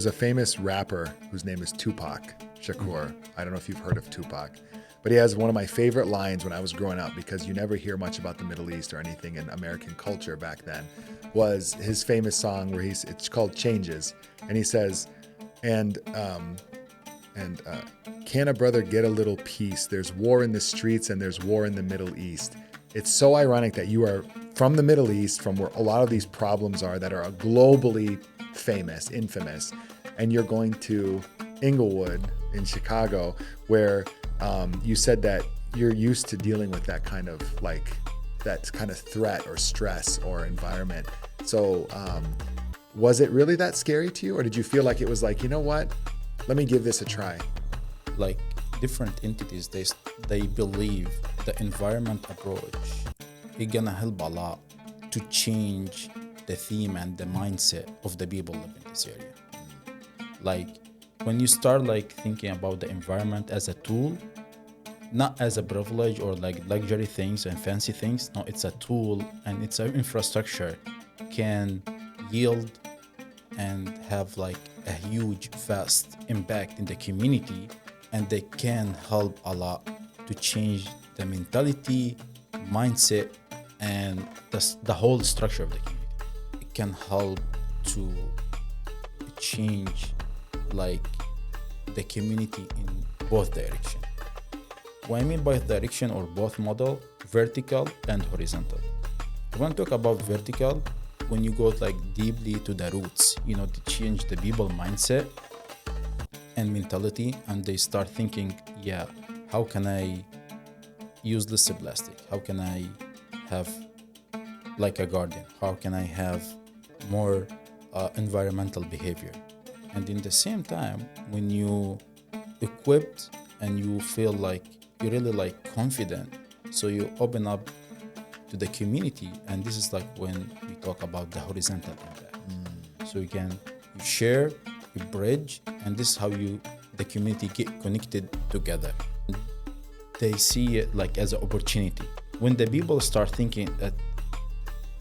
There's a famous rapper whose name is Tupac Shakur. I don't know if you've heard of Tupac, but he has one of my favorite lines when I was growing up, because you never hear much about the Middle East or anything in American culture back then, was his famous song where it's called Changes. And he says, and can a brother get a little peace? There's war in the streets and there's war in the Middle East. It's so ironic that you are from the Middle East, from where a lot of these problems are that are globally famous, infamous, and you're going to Englewood in Chicago, where you said that you're used to dealing with that kind of threat or stress or environment. So was it really that scary to you, or did you feel like it was like, you know what, let me give this a try? Like different entities, they believe the environment approach is gonna help a lot to change the theme and the mindset of the people living in this area. Like when you start like thinking about the environment as a tool, not as a privilege or like luxury things and fancy things. No, it's a tool and it's an infrastructure can yield and have like a huge, vast impact in the community, and they can help a lot to change the mentality, mindset, and the whole structure of the community. It can help to change like the community in both directions. What I mean by direction or both model, vertical and horizontal. I want to talk about vertical when you go like deeply to the roots, to change the people mindset and mentality, and they start thinking, how can I use less plastic? How can I have like a garden? How can I have more environmental behavior? And in the same time, when you equipped and you feel like you're really like confident, so you open up to the community, and this is like when we talk about the horizontal impact. So you share, you bridge, and this is how the community get connected together. They see it like as an opportunity. When the people start thinking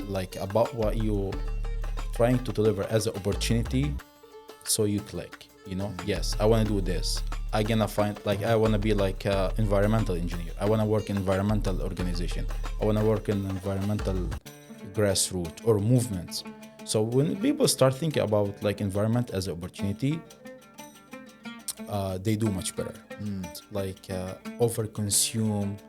like about what you're trying to deliver as an opportunity, so you click, yes, I want to do this. I want to be like an environmental engineer. I want to work in environmental organization. I want to work in environmental grassroots or movements. So when people start thinking about like environment as an opportunity, they do much better. Like overconsume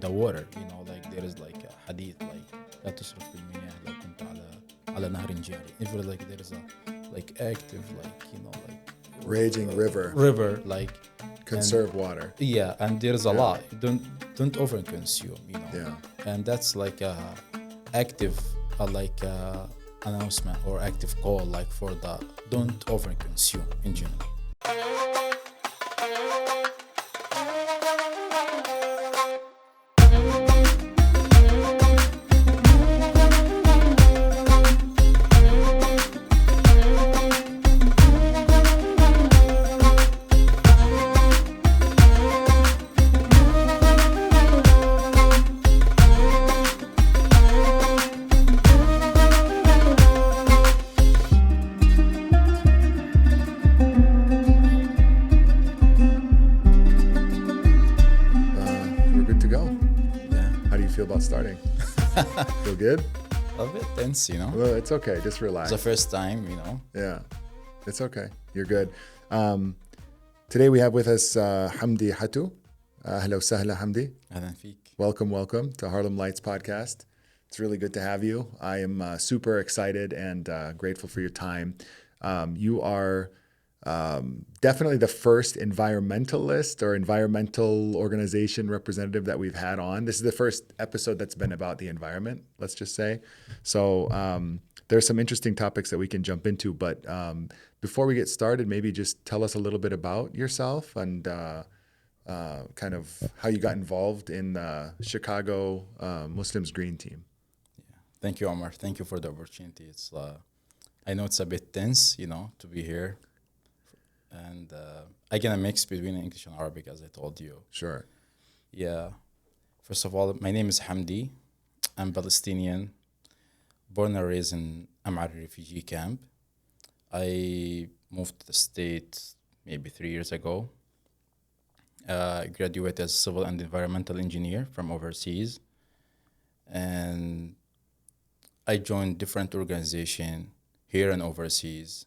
the water. Like there is like a hadith like لا تصرف المياه لو كنت على نهر جاري. If like there is a like active like raging river like conserve water. Yeah, and there's a lot. Don't overconsume. And that's like a active announcement or active call like for the don't overconsume in general. Starting. Feel good? A bit tense, Well, it's okay. Just relax. It's the first time, Yeah, it's okay. You're good. Today we have with us Hamdi Hato. Hello, Sahla Hamdi. Ahlan feek. Welcome to HaRLeM Lights podcast. It's really good to have you. I am super excited and grateful for your time. You are definitely the first environmentalist or environmental organization representative that we've had on. This is the first episode that's been about the environment, let's just say. So there's some interesting topics that we can jump into, but before we get started, maybe just tell us a little bit about yourself and kind of how you got involved in the Chicago Muslims Green Team. Yeah. Thank you, Omar. Thank you for the opportunity. It's I know it's a bit tense, to be here. And I get a mix between English and Arabic, as I told you. Sure. Yeah. First of all, my name is Hamdi. I'm Palestinian, born and raised in Am'ari Refugee Camp. I moved to the States maybe 3 years ago. Graduated as civil and environmental engineer from overseas, and I joined different organization here and overseas,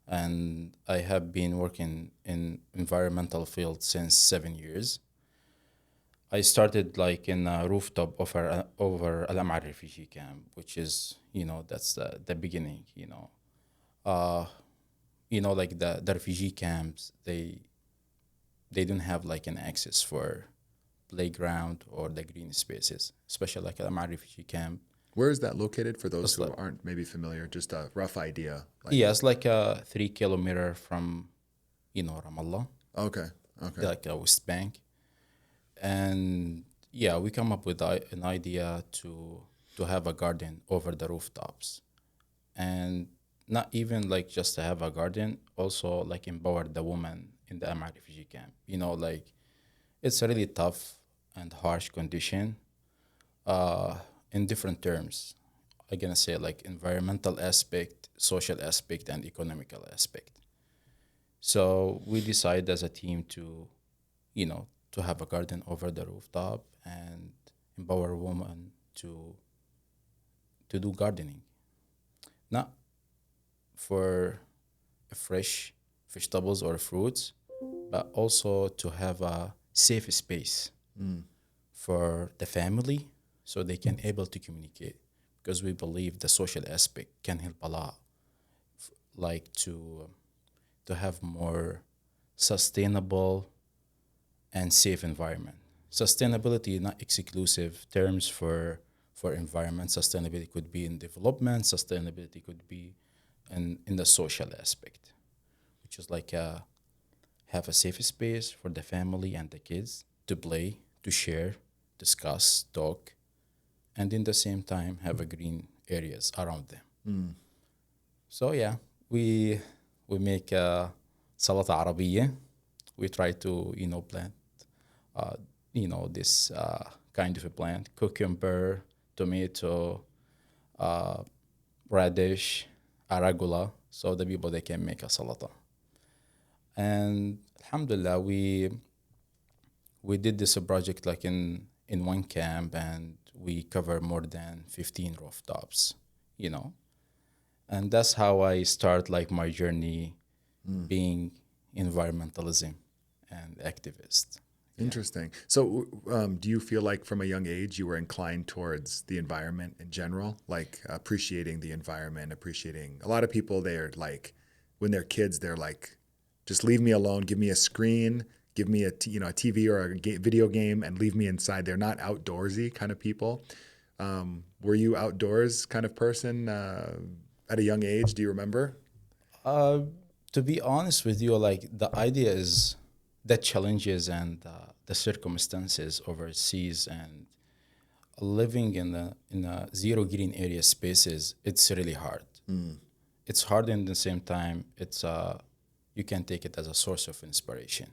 and I have been working in environmental field since 7 years. I started like in a rooftop over Am'ari Refugee Camp, which is, that's the beginning. Uh, like the refugee camps, they don't have like an access for playground or the green spaces, especially like Am'ari Refugee Camp. Where is that located for those It's who like, aren't maybe familiar? Just a rough idea. Like, yeah, it's like a 3 kilometer from, Ramallah, okay, okay. like a West Bank. And yeah, we come up with an idea to have a garden over the rooftops, and not even like just to have a garden, also like empower the woman in the Am'ari Refugee Camp. Like it's a really tough and harsh condition, uh, in different terms. I'm gonna say like environmental aspect, social aspect, and economical aspect. So we decide as a team to have a garden over the rooftop and empower women to do gardening, not for fresh vegetables or fruits, but also to have a safe space for the family so they can able to communicate, because we believe the social aspect can help a lot, like to have more sustainable and safe environment. Sustainability not exclusive terms for environment. Sustainability could be in development. Sustainability could be in the social aspect, which is like have a safe space for the family and the kids to play, to share, discuss, talk, and in the same time have a green areas around them. So yeah, we make salata Arabiya. We try to plant uh, this kind of a plant: cucumber, tomato, uh, radish, arugula, so the people they can make a salata. And alhamdulillah, we did this project like in one camp, and we cover more than 15 rooftops, you know. And that's how I start like my journey being environmentalism and activist. Yeah. Interesting. So, do you feel like from a young age you were inclined towards the environment in general, like appreciating the environment, appreciating a lot of people, they're like, when they're kids, they're like, just leave me alone, give me a screen, give me a TV or a video game, and leave me inside. They're not outdoorsy kind of people. Were you outdoors kind of person at a young age? Do you remember? Uh, to be honest with you, like the idea is the challenges and the circumstances overseas and living in a zero green area spaces. It's really hard. It's hard, in the same time. It's you can take it as a source of inspiration.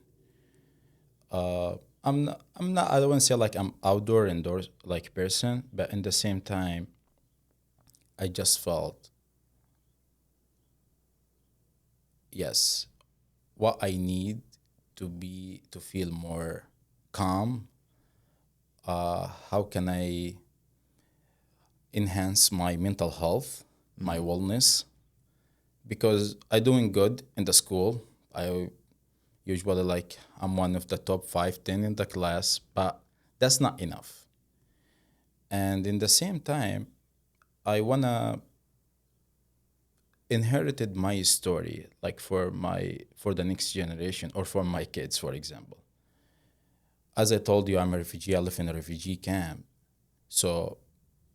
I'm not. I don't want to say like I'm outdoor indoor like person, but in the same time, I just felt yes, what I need to feel more calm. How can I enhance my mental health, my wellness? Because I doing good in the school. I usually like I'm one of the top 5, 10 in the class, but that's not enough. And in the same time, I wanna inherited my story like for the next generation or for my kids, for example. As I told you, I'm a refugee. I live in a refugee camp. So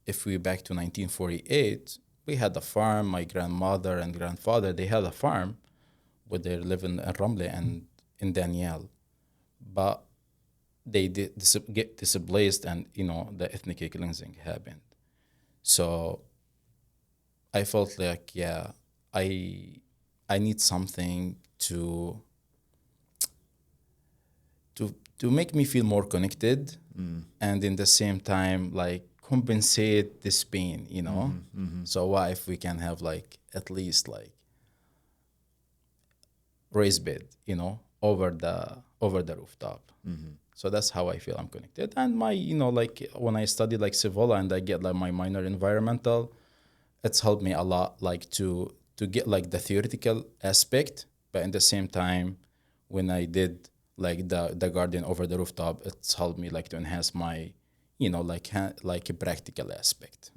if we back to 1948, we had a farm. My grandmother and grandfather, they had a farm where they live in Ramle and in Daniel. But they did get displaced, and the ethnic cleansing happened. So I felt like, yeah, I I need something to make me feel more connected, and in the same time like compensate this pain. So what if we can have like at least like raised bed, over the rooftop. So that's how I feel I'm connected. And my, like when I study like civil and I get like my minor environmental, it's helped me a lot, like to get like the theoretical aspect, but in the same time, when I did like the garden over the rooftop, it's helped me like to enhance my, like a practical aspect.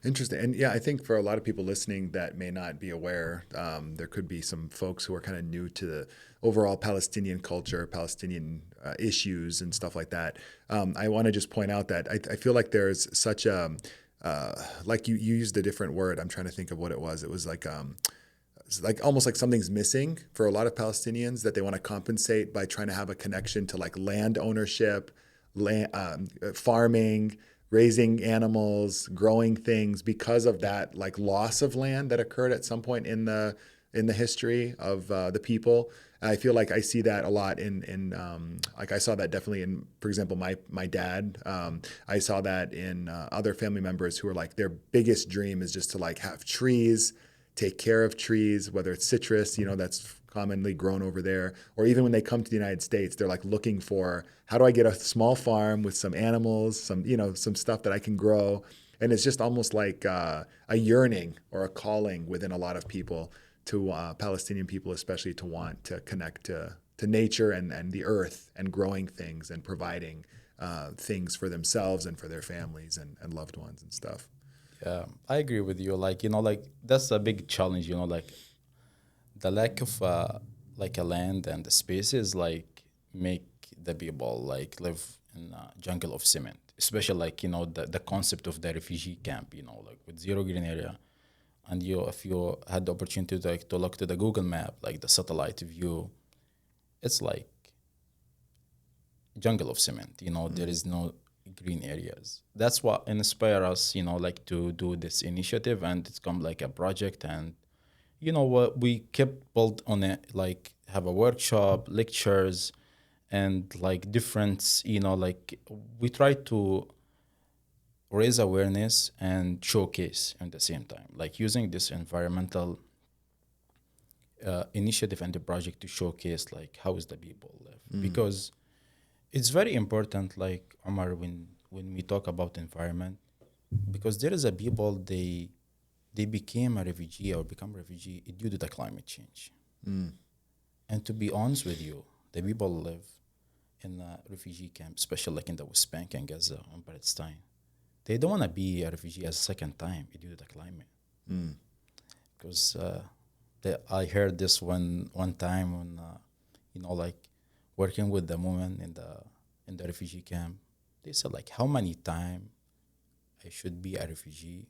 Interesting. And yeah, I think for a lot of people listening that may not be aware, there could be some folks who are kind of new to the overall Palestinian culture, Palestinian issues and stuff like that. I want to just point out that I feel like there's such a, like you used a different word. I'm trying to think of what it was. It was like almost like something's missing for a lot of Palestinians, that they want to compensate by trying to have a connection to like land ownership, farming, raising animals, growing things, because of that like loss of land that occurred at some point in the history of the people. And I feel like I see that a lot in like I saw that definitely in, for example, my dad. I saw that in other family members who are like, their biggest dream is just to like have trees, take care of trees, whether it's citrus, that's commonly grown over there, or even when they come to the United States, they're like looking for, how do I get a small farm with some animals, some stuff that I can grow. And it's just almost like a yearning or a calling within a lot of people, to Palestinian people especially, to want to connect to nature and the earth, and growing things and providing things for themselves and for their families and loved ones and stuff. Yeah, I agree with you. Like, like that's a big challenge, like the lack of like a land and the spaces like make the people like live in a jungle of cement, especially like, the concept of the refugee camp, like with zero green area. And if you had the opportunity to look to the Google map, like the satellite view, it's like jungle of cement, there is no green areas. That's what inspire us, like to do this initiative, and it's come like a project. And what we kept built on it, like have a workshop, lectures, and like different, like we try to raise awareness and showcase at the same time, like using this environmental initiative and the project to showcase like how is the people live. Because it's very important, like Omar, when we talk about environment, because there is a people, they became a refugee or become refugee due to the climate change. And to be honest with you, the people live in a refugee camp, especially like in the West Bank and Gaza and Palestine. They don't want to be a refugee a second time due to the climate. Because I heard this one time when like working with the woman in the refugee camp. They said like, how many times I should be a refugee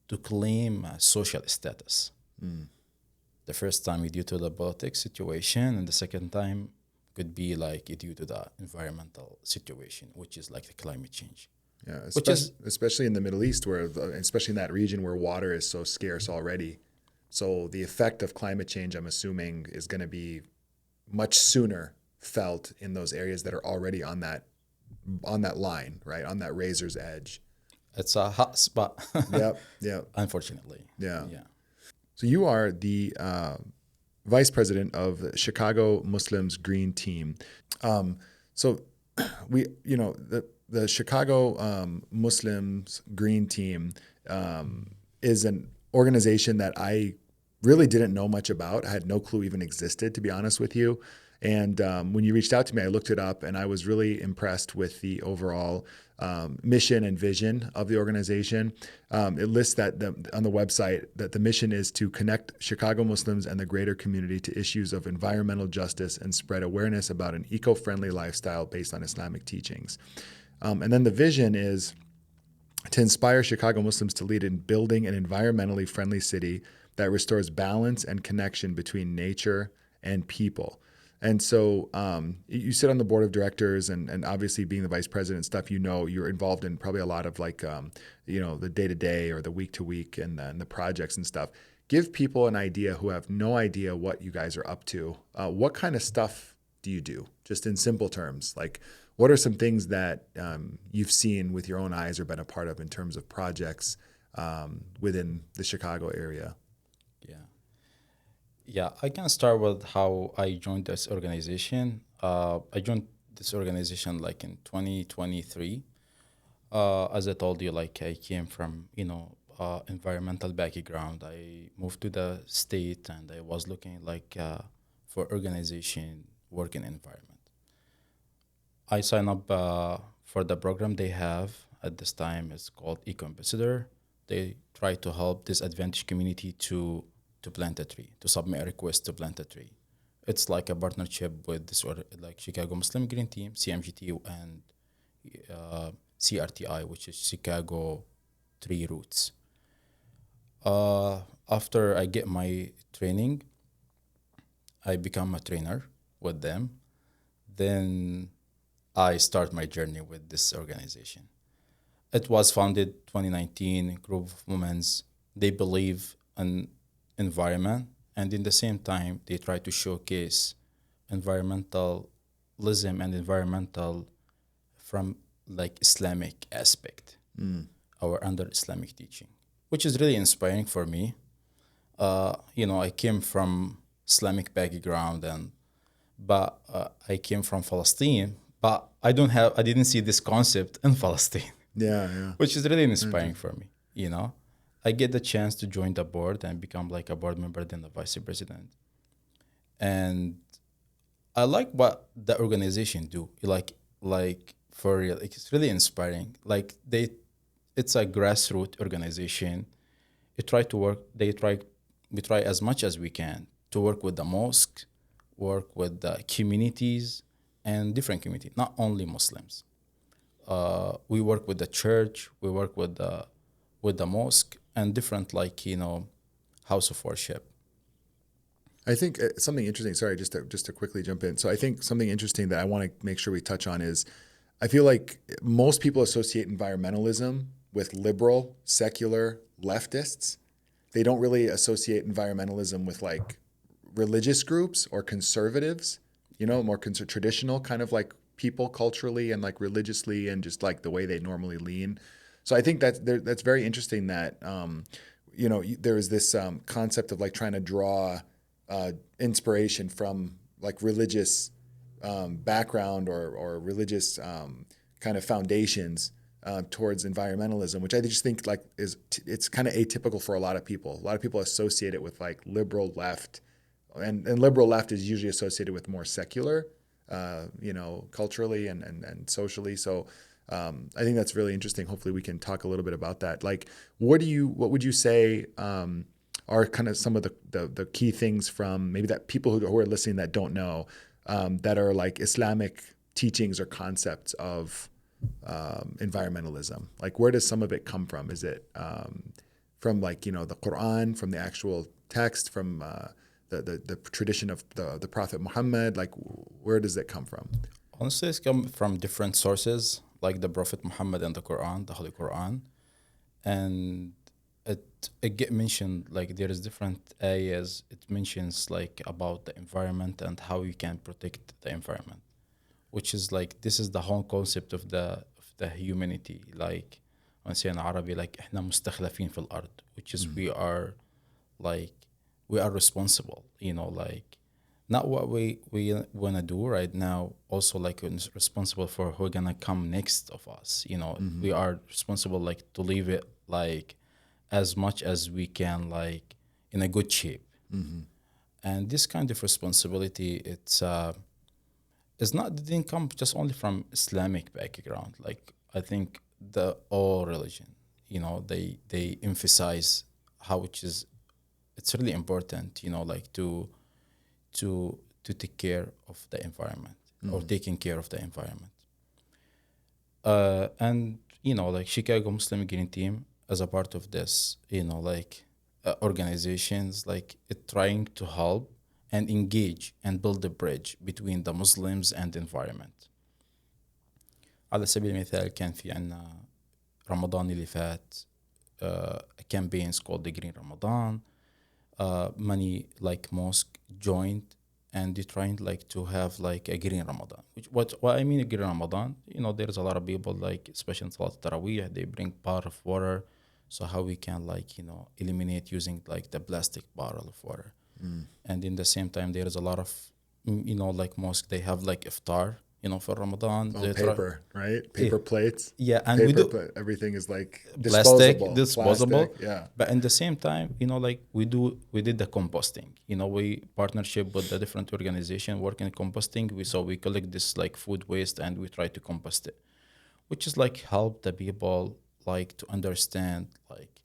to claim a social status? The first time due to the politics situation, and the second time could be like due to the environmental situation, which is like the climate change. Yeah, especially in the Middle East, especially in that region where water is so scarce already. So the effect of climate change, I'm assuming, is going to be much sooner felt in those areas that are already on that line, right, on that razor's edge. It's a hot spot. Yep. Unfortunately. Yeah. Yeah. So you are the vice president of the Chicago Muslims Green Team. So we, the Chicago Muslims Green Team is an organization that I really didn't know much about. I had no clue even existed, to be honest with you. And when you reached out to me, I looked it up, and I was really impressed with the overall mission and vision of the organization. It lists that on the website that the mission is to connect Chicago Muslims and the greater community to issues of environmental justice and spread awareness about an eco-friendly lifestyle based on Islamic teachings. And then the vision is to inspire Chicago Muslims to lead in building an environmentally friendly city that restores balance and connection between nature and people. And so you sit on the board of directors, and obviously being the vice president and stuff, you're involved in probably a lot of like, the day-to-day or the week-to-week and the projects and stuff. Give people an idea who have no idea what you guys are up to. What kind of stuff do you do? Just in simple terms, like what are some things that you've seen with your own eyes or been a part of in terms of projects within the Chicago area? Yeah. Yeah, I can start with how I joined this organization. I joined this organization like in 2023. As I told you, like I came from, environmental background. I moved to the state and I was looking like for organization work in environment. I signed up for the program they have at this time. It's called Eco Ambassador. They try to help disadvantaged community to plant a tree, to submit a request to plant a tree. It's like a partnership with this or like Chicago Muslim Green Team, CMGT, and CRTI, which is Chicago Tree Roots. After I get my training, I become a trainer with them. Then I start my journey with this organization. It was founded 2019, group of women. They believe in environment, and in the same time, they try to showcase environmentalism and environmental from like Islamic aspect or under Islamic teaching, which is really inspiring for me. I came from Islamic background but I came from Palestine, but I didn't see this concept in Palestine, Yeah, yeah. which is really inspiring for me. I get the chance to join the board and become like a board member, then the vice president. And I like what the organization do. Like for real, it's really inspiring. It's a grassroots organization. It try to work. We try as much as we can to work with the mosque, work with the communities and different community, not only Muslims. We work with the church. We work with the mosque and different house of worship. I think something interesting. Sorry, just to quickly jump in. So I think something interesting that I want to make sure we touch on is, I feel like most people associate environmentalism with liberal, secular leftists. They don't really associate environmentalism with like religious groups or conservatives. More traditional kind of like people culturally and like religiously and just like the way they normally lean. So I think that's very interesting that there is this concept of like trying to draw inspiration from like religious background or religious kind of foundations towards environmentalism, which I just think like it's kind of atypical for a lot of people. A lot of people associate it with like liberal left, and liberal left is usually associated with more secular, culturally and socially. So I think that's really interesting. Hopefully we can talk a little bit about that. Like, what would you say are kind of some of the key things from maybe that people who are listening that don't know, that are like Islamic teachings or concepts of environmentalism? Like, where does some of it come from? Is it from like, the Quran, from the actual text, from the tradition of the Prophet Muhammad? Like, where does it come from? Honestly, it's come from different sources, like the Prophet Muhammad and the Quran, the Holy Quran, and it get mentioned like there is different areas. It mentions like about the environment and how you can protect the environment, which is like this is the whole concept of the humanity. Like I say in Arabic, like إحنا مستخلفين في الأرض, which is we are responsible. Like not what we wanna do right now. Also, like responsible for who gonna come next of us. We are responsible like to leave it like as much as we can, like in a good shape. And this kind of responsibility, didn't come just only from Islamic background. Like I think the all religion, they emphasize how it's really important, like to take care of the environment or taking care of the environment. And like Chicago Muslim Green Team as a part of this, organizations like it trying to help and engage and build a bridge between the Muslims and the environment. على سبيل المثال كان في عنا رمضان اللي فات campaigns called the Green Ramadan. Many like mosque joined and they trying like to have like a green Ramadan. What I mean a green Ramadan, there's a lot of people like especially in Salat Taraweeh, they bring pot of water. So how we can like eliminate using like the plastic bottle of water. And in the same time, there is a lot of, like mosque, they have like iftar, for Ramadan. Oh, They paper, right? Paper plates. Yeah, and we do Everything is like plastic, disposable. disposable. Yeah. But in the same time, like we did the composting. We partnership with the different organization working in composting. We collect this like food waste and we try to compost it, which is like help the people like to understand like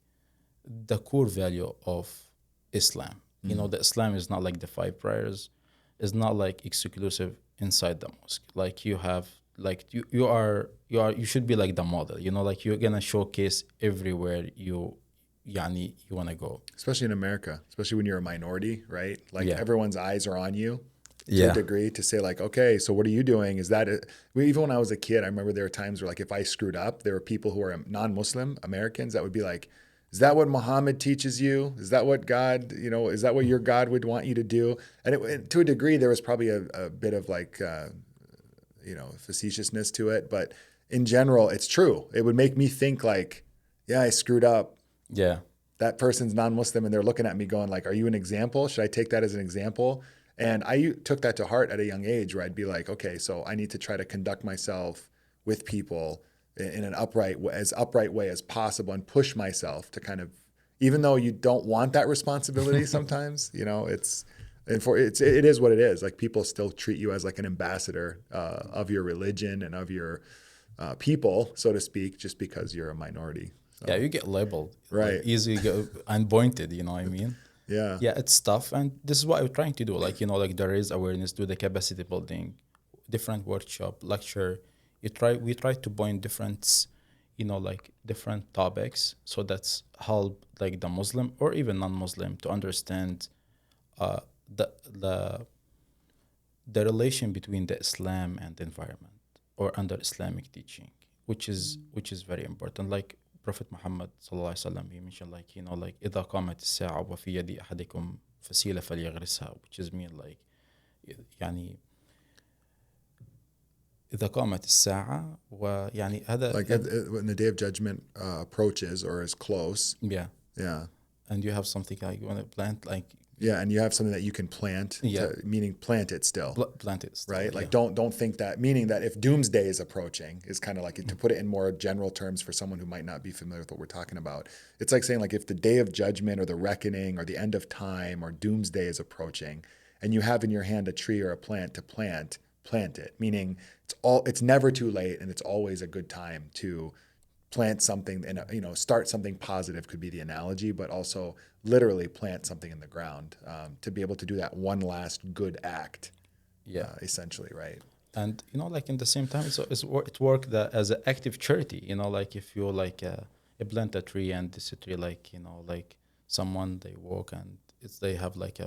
the core value of Islam. The Islam is not like the five prayers, is not like exclusive inside the mosque. Like you have like you should be like the model. Like you're gonna showcase everywhere you wanna go. Especially in America, especially when you're a minority, right? Like Yeah. everyone's eyes are on you to Yeah. a degree to say like, okay, so what are you doing? Is that it? Even when I was a kid, I remember there were times where like if I screwed up, there were people who are non-Muslim Americans that would be like, is that what Muhammad teaches you? Is that what God, is that what your God would want you to do? And to a degree, there was probably a bit of like, facetiousness to it. But in general, it's true. It would make me think like, yeah, I screwed up. Yeah. That person's non-Muslim and they're looking at me going like, are you an example? Should I take that as an example? And I took that to heart at a young age where I'd be like, okay, so I need to try to conduct myself with people in an upright way as possible and push myself to kind of, even though you don't want that responsibility sometimes, it is what it is. Like people still treat you as like an ambassador of your religion and of your people, so to speak, just because you're a minority. So, Yeah, you get labeled. Right. Like, easy and pointed, you know what I mean? Yeah. Yeah, it's tough. And this is what we're trying to do. Like, like there is awareness, do the capacity building, different workshop, lecture. We try to point different, like different topics. So that's help like the Muslim or even non-Muslim to understand the relation between the Islam and the environment or under Islamic teaching, which is very important. Like Prophet Muhammad sallallahu alaihi wasallam, he mentioned like like إذا قامت الساعة وفي يد أحدكم فسيلة فليغرسها, which is mean like يعني إذا قامت الساعة ويعني هذا like when the day of judgment approaches or is close. Yeah. Yeah. And you have something like you want to plant like. Yeah, and you have something that you can plant, meaning plant it still. Plant it still, right? Like don't think that, meaning that if doomsday is approaching, is kind of like, to put it in more general terms for someone who might not be familiar with what we're talking about. It's like saying like if the day of judgment or the reckoning or the end of time or doomsday is approaching and you have in your hand a tree or a plant to plant it, meaning it's never too late and it's always a good time to plant something and start something positive could be the analogy, but also literally plant something in the ground to be able to do that one last good act. Essentially, right? And like in the same time, it work as an active charity. Like if you like plant a tree and this tree like like someone they walk and they have like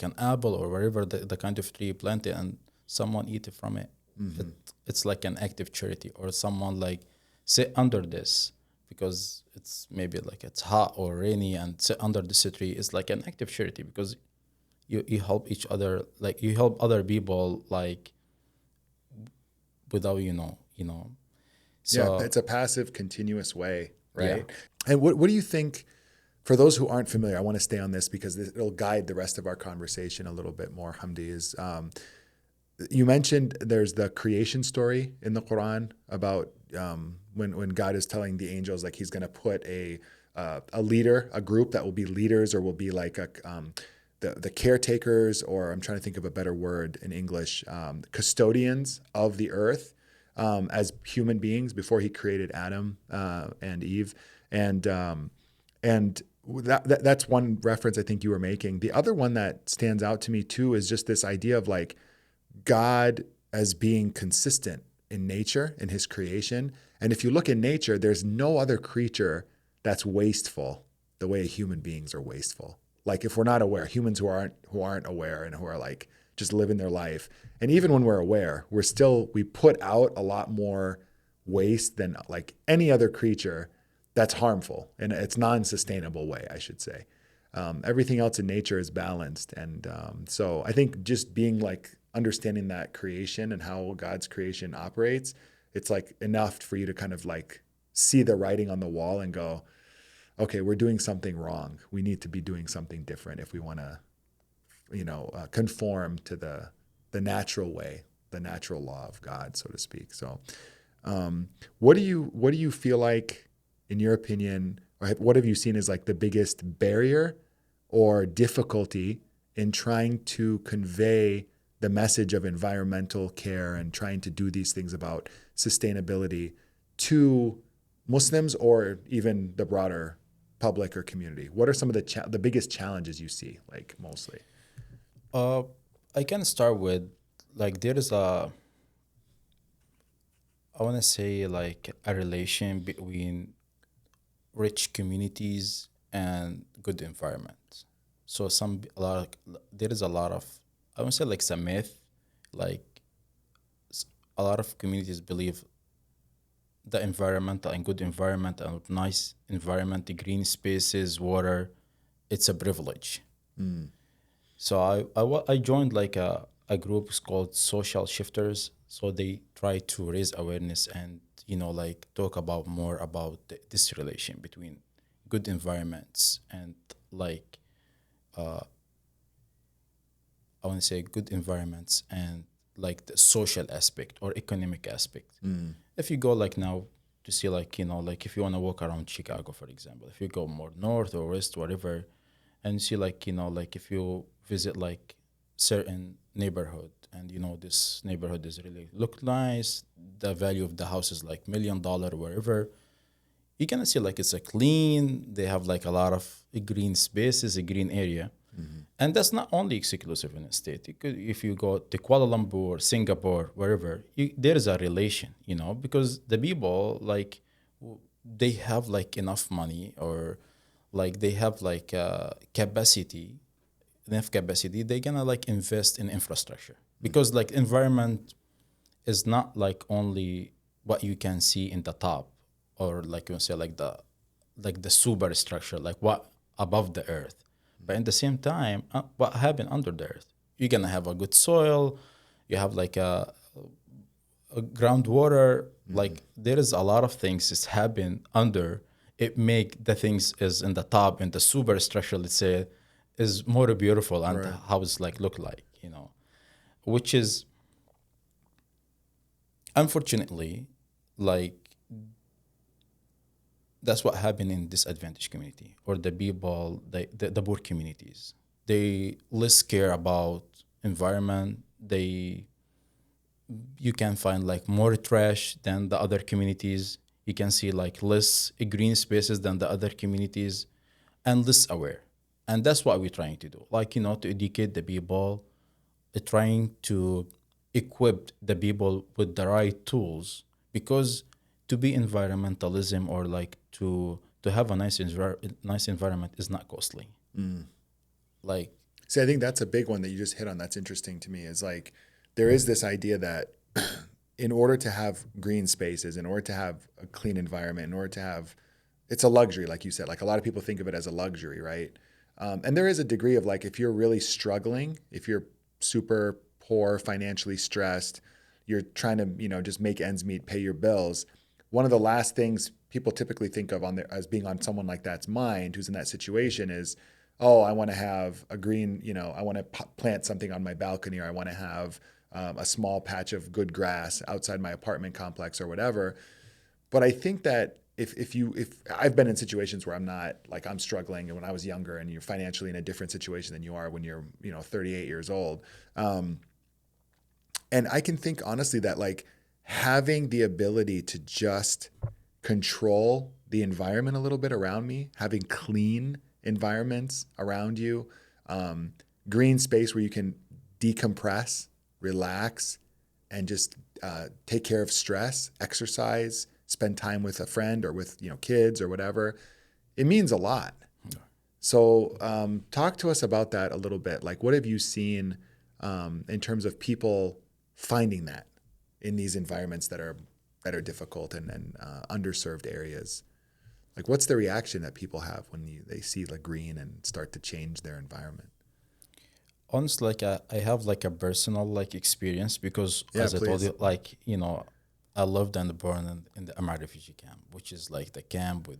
an apple or whatever the kind of tree planted and someone eat it from it. Mm-hmm. It's like an active charity, or someone like sit under this because it's maybe like it's hot or rainy and sit under this tree is like an active charity because you help each other, like you help other people like without so it's a passive continuous way, right? Yeah. And what do you think, for those who aren't familiar, I want to stay on this because it'll guide the rest of our conversation a little bit more, Hamdi, is you mentioned there's the creation story in the Quran about when God is telling the angels like he's going to put a leader, a group that will be leaders or will be like the caretakers, or I'm trying to think of a better word in English, custodians of the earth as human beings before he created Adam and Eve. And that's one reference I think you were making. The other one that stands out to me too is just this idea of like God as being consistent in nature, in his creation. And if you look in nature, there's no other creature that's wasteful the way human beings are wasteful. Like if we're not aware, humans who aren't aware and who are like just living their life. And even when we're aware, we put out a lot more waste than like any other creature that's harmful in its non-sustainable way, I should say. Everything else in nature is balanced. And so I think just being like understanding that creation and how God's creation operates, it's like enough for you to kind of like see the writing on the wall and go, okay, we're doing something wrong. We need to be doing something different if we want to, conform to the natural way, the natural law of God, so to speak. So, what do you feel like, in your opinion, or what have you seen as like the biggest barrier or difficulty in trying to convey the message of environmental care and trying to do these things about sustainability to Muslims or even the broader public or community? What are some of the biggest challenges you see, like mostly? Uh, I can start with like there is a I want to say like a relation between rich communities and good environment. So there is a lot of I want to say like some myth, like a lot of communities believe the environmental and good environment and nice environment, the green spaces, water, it's a privilege. Mm. So I joined like a group called Social Shifters. So they try to raise awareness and like talk about more about this relation between good environments and like uh, I want to say good environments and like the social aspect or economic aspect. Mm. If you go like now to see like like if you want to walk around Chicago, for example, if you go more north or west, whatever, and you see like like if you visit like certain neighborhood and this neighborhood is really look nice, the value of the house is like $1 million wherever, you can see like it's a clean, they have like a lot of green spaces, a green area. Mm-hmm. And that's not only exclusive in a state. You could, if you go to Kuala Lumpur, Singapore, wherever, there is a relation, because the people like they have like enough money or like they have like enough capacity. They're gonna like invest in infrastructure because like environment is not like only what you can see in the top or like you say like the superstructure, like what above the earth. But in the same time, what happened under the earth? You're gonna have a good soil. You have like a groundwater. Like there is a lot of things that's happen under. It make the things is in the top and the superstructure, let's say, is more beautiful and Right. how it's like look like, which is unfortunately like that's what happened in disadvantaged community or the people the poor communities. They less care about environment. You can find like more trash than the other communities. You can see like less green spaces than the other communities and less aware. And that's what we're trying to do, like to educate the people, trying to equip the people with the right tools, because to be environmentalism or like to have a nice environment is not costly. Mm. Like See, I think that's a big one that you just hit on. That's interesting to me. Is like there is this idea that in order to have green spaces, in order to have a clean environment, in order to have, it's a luxury, like you said. Like a lot of people think of it as a luxury, right? And there is a degree of like if you're really struggling, if you're super poor, financially stressed, you're trying to just make ends meet, pay your bills. One of the last things people typically think of as being on someone like that's mind who's in that situation is, oh, I want to have a green, I want to plant something on my balcony, or I want to have a small patch of good grass outside my apartment complex or whatever. But I think that if I've been in situations where I'm struggling, and when I was younger, and you're financially in a different situation than you are when you're 38 years old, and I can think honestly that like having the ability to just control the environment a little bit around me, having clean environments around you, green space where you can decompress, relax, and just take care of stress, exercise, spend time with a friend or with kids or whatever. It means a lot. So talk to us about that a little bit. Like, what have you seen in terms of people finding that in these environments that are difficult and underserved areas? Like, what's the reaction that people have when they see the green and start to change their environment? honestly, like I have like a personal like experience because Yeah, as I told please. you, like I lived and born in the Am'ari Refugee Camp, which is like the camp with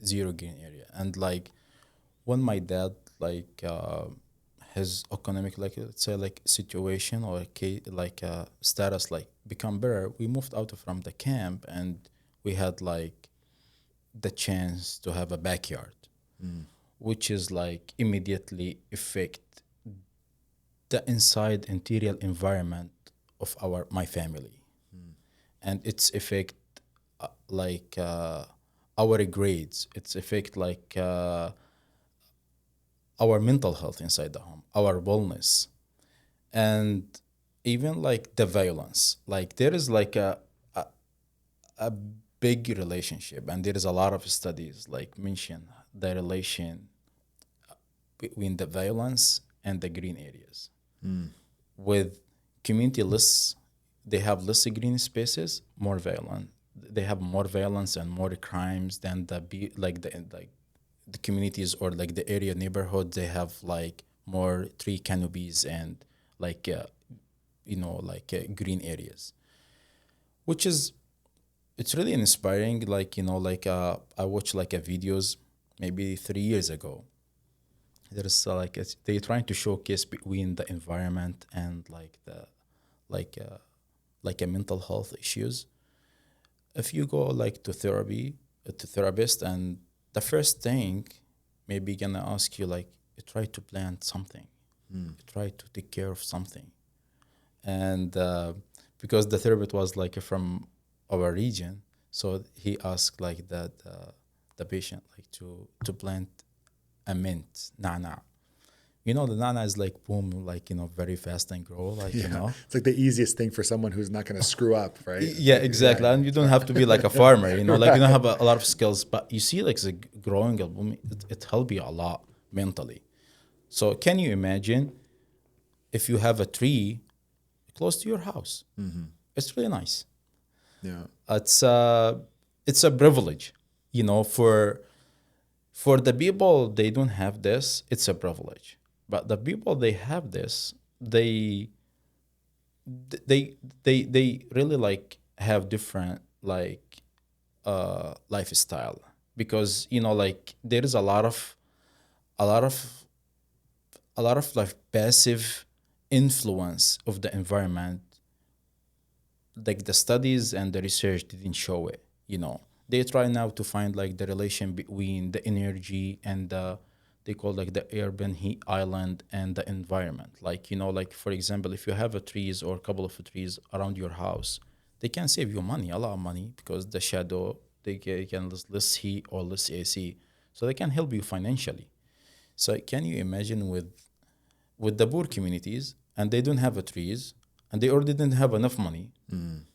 zero green area. And like when my dad like his economic, like let's say like situation or like status like become better, we moved out from the camp, and we had like the chance to have a backyard, which is like immediately affect the inside interior environment of my family, and its affect like our grades, its affect like our mental health inside the home, our wellness, and even like the violence. Like there is like a big relationship, and there is a lot of studies like mention the relation between the violence and the green areas. With community less, they have less green spaces, more violent. They have more violence and more crimes than the communities or like the area neighborhood. They have like more tree canopies and like green areas, which is it's really inspiring. Like I watched like a videos maybe 3 years ago. There's they trying to showcase between the environment and like the like like a mental health issues. If you go like to therapy to therapist, and the first thing maybe gonna ask you like try to plant something, try to take care of something, and because the therapist was like from our region, so he asked like that the patient like to plant a mint nana. You know, the nana is like boom, like very fast and grow, like Yeah, it's like the easiest thing for someone who's not going to screw up, right? Yeah, exactly. Yeah. And you don't have to be like a farmer, like you don't have a lot of skills, but you see like the growing a boom, it help you a lot mentally. So can you imagine if you have a tree close to your house? It's really nice. Yeah. It's a privilege, for the people they don't have this, it's a privilege. But the people they have this, they really like have different like lifestyle, because like there is a lot of like passive influence of the environment, like the studies and the research didn't show it. They try now to find like the relation between the energy and they call like the urban heat island and the environment. Like like for example, if you have a trees or a couple of trees around your house, they can save you money, a lot of money, because the shadow, they can less heat or less AC, so they can help you financially. So can you imagine with the poor communities, and they don't have a trees, and they already didn't have enough money,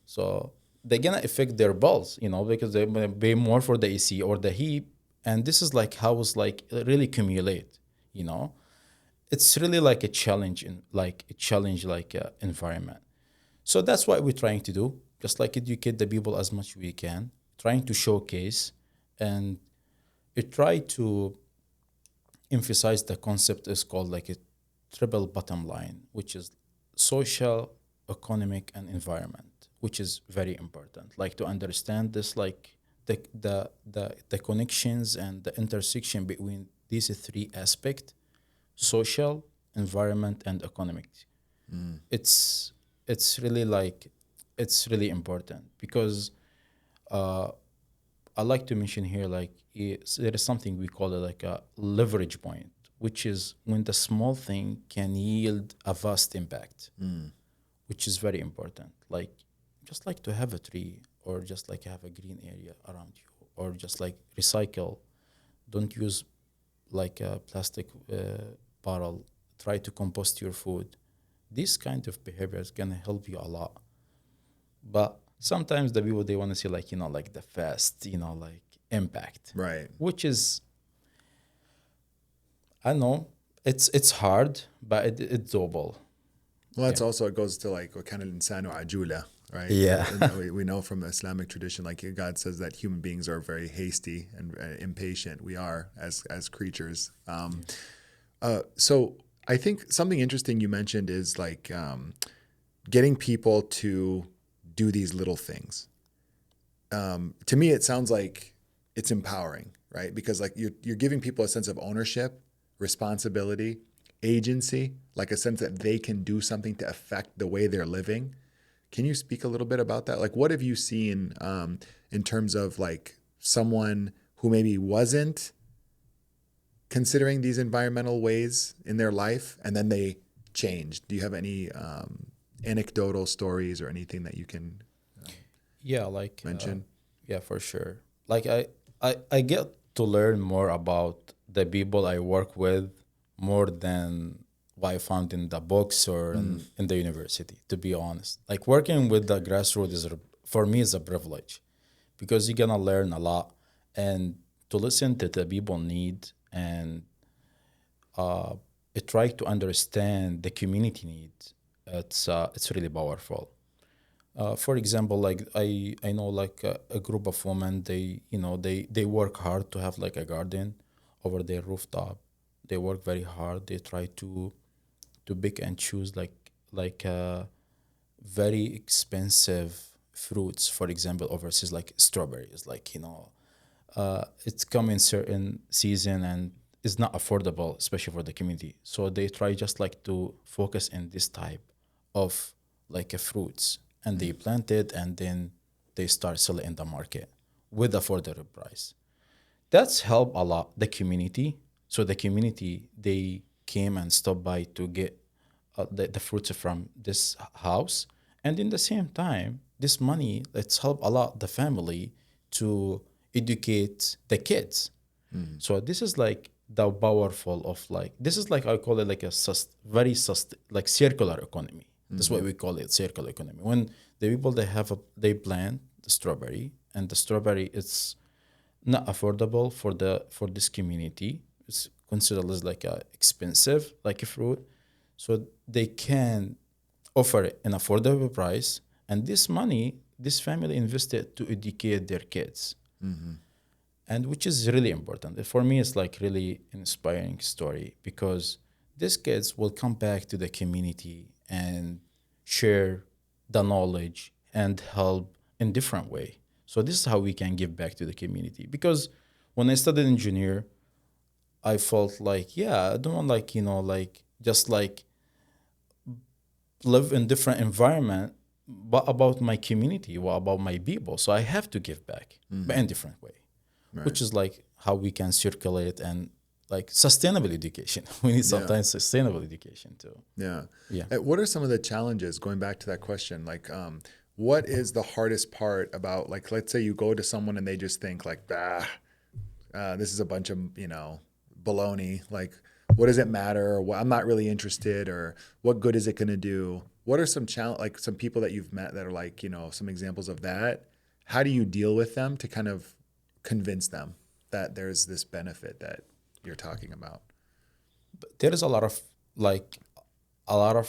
so they're gonna affect their bills, because they're gonna pay more for the AC or the heat, and this is like how it's like really accumulate. It's really like a challenge like environment. So that's what we're trying to do, just like educate the people as much we can, trying to showcase, and it try to emphasize the concept is called like a triple bottom line, which is social, economic, and environment, which is very important. Like to understand this, like the connections and the intersection between these three aspects: social, environment, and economic. It's it's really like it's really important, because uh, I like to mention here like there is something we call it like a leverage point, which is when the small thing can yield a vast impact, which is very important. Like just like to have a tree, or just like have a green area around you, or just like recycle. Don't use like a plastic bottle. Try to compost your food. This kind of behavior is gonna help you a lot. But sometimes the people they want to see like like the fast like impact, Right. which is I know it's hard, but it's doable. Well, that's Yeah. also, it goes to like what kind of insanu ajula, right? Yeah. And we know from the Islamic tradition, like God says that human beings are very hasty and impatient. We are as creatures. So I think something interesting you mentioned is like getting people to do these little things. To me, it sounds like it's empowering, right? Because like you're giving people a sense of ownership, responsibility, agency, like a sense that they can do something to affect the way they're living. Can you speak a little bit about that? Like, what have you seen in terms of like someone who maybe wasn't considering these environmental ways in their life and then they changed? Do you have any anecdotal stories or anything that you can Yeah, like mention? yeah, for sure. Like I get to learn more about the people I work with more than what I found in the books or in the university, to be honest. Like working with the grassroots for me is a privilege because you're gonna learn a lot and to listen to the people need and try to understand the community needs. It's really powerful. For example, like I know like a group of women, they work hard to have like a garden over their rooftop. They work very hard. They try to pick and choose like very expensive fruits. For example, overseas like strawberries, like it's come in certain season and is not affordable, especially for the community. So they try just like to focus in this type of like a fruits and they plant it and then they start selling in the market with affordable price. That's helped a lot the community. So the community they came and stopped by to get the fruits from this house, and in the same time, this money it's helped a lot the family to educate the kids. So this is like the powerful of like this is like I call it like a like circular economy. That's what we call it, circular economy. When the people they plant the strawberry and the strawberry it's not affordable for this community. It's considered as like a expensive like a fruit, so they can offer it an affordable price, and this money this family invested to educate their kids, and which is really important for me. It's like really inspiring story because these kids will come back to the community and share the knowledge and help in different way. So this is how we can give back to the community, because when I studied engineer I felt like yeah I don't want like like just like live in different environment, but about my community, what about my people, so I have to give back but in different way, Right. which is like how we can circulate and like sustainable education. We need sometimes sustainable education too. Yeah. Yeah. What are some of the challenges, going back to that question? Like, what is the hardest part about, like, let's say you go to someone and they just think like, this is a bunch of, baloney. Like, what does it matter? Or I'm not really interested, or what good is it going to do? What are some like some people that you've met that are like, some examples of that? How do you deal with them to kind of convince them that there's this benefit that you're talking about? There is a lot of like a lot of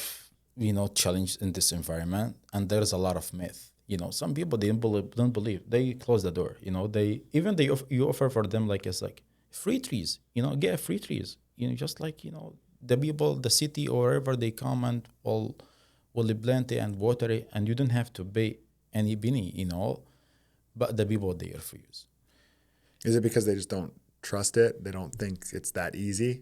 challenge in this environment, and there is a lot of myth. Some people they don't believe, they close the door. You offer for them like it's like free trees, get free trees, just like the people, the city or wherever they come and will plant it and water it, and you don't have to pay any penny, but the people they refuse. Is it because they just don't trust it? They don't think it's that easy?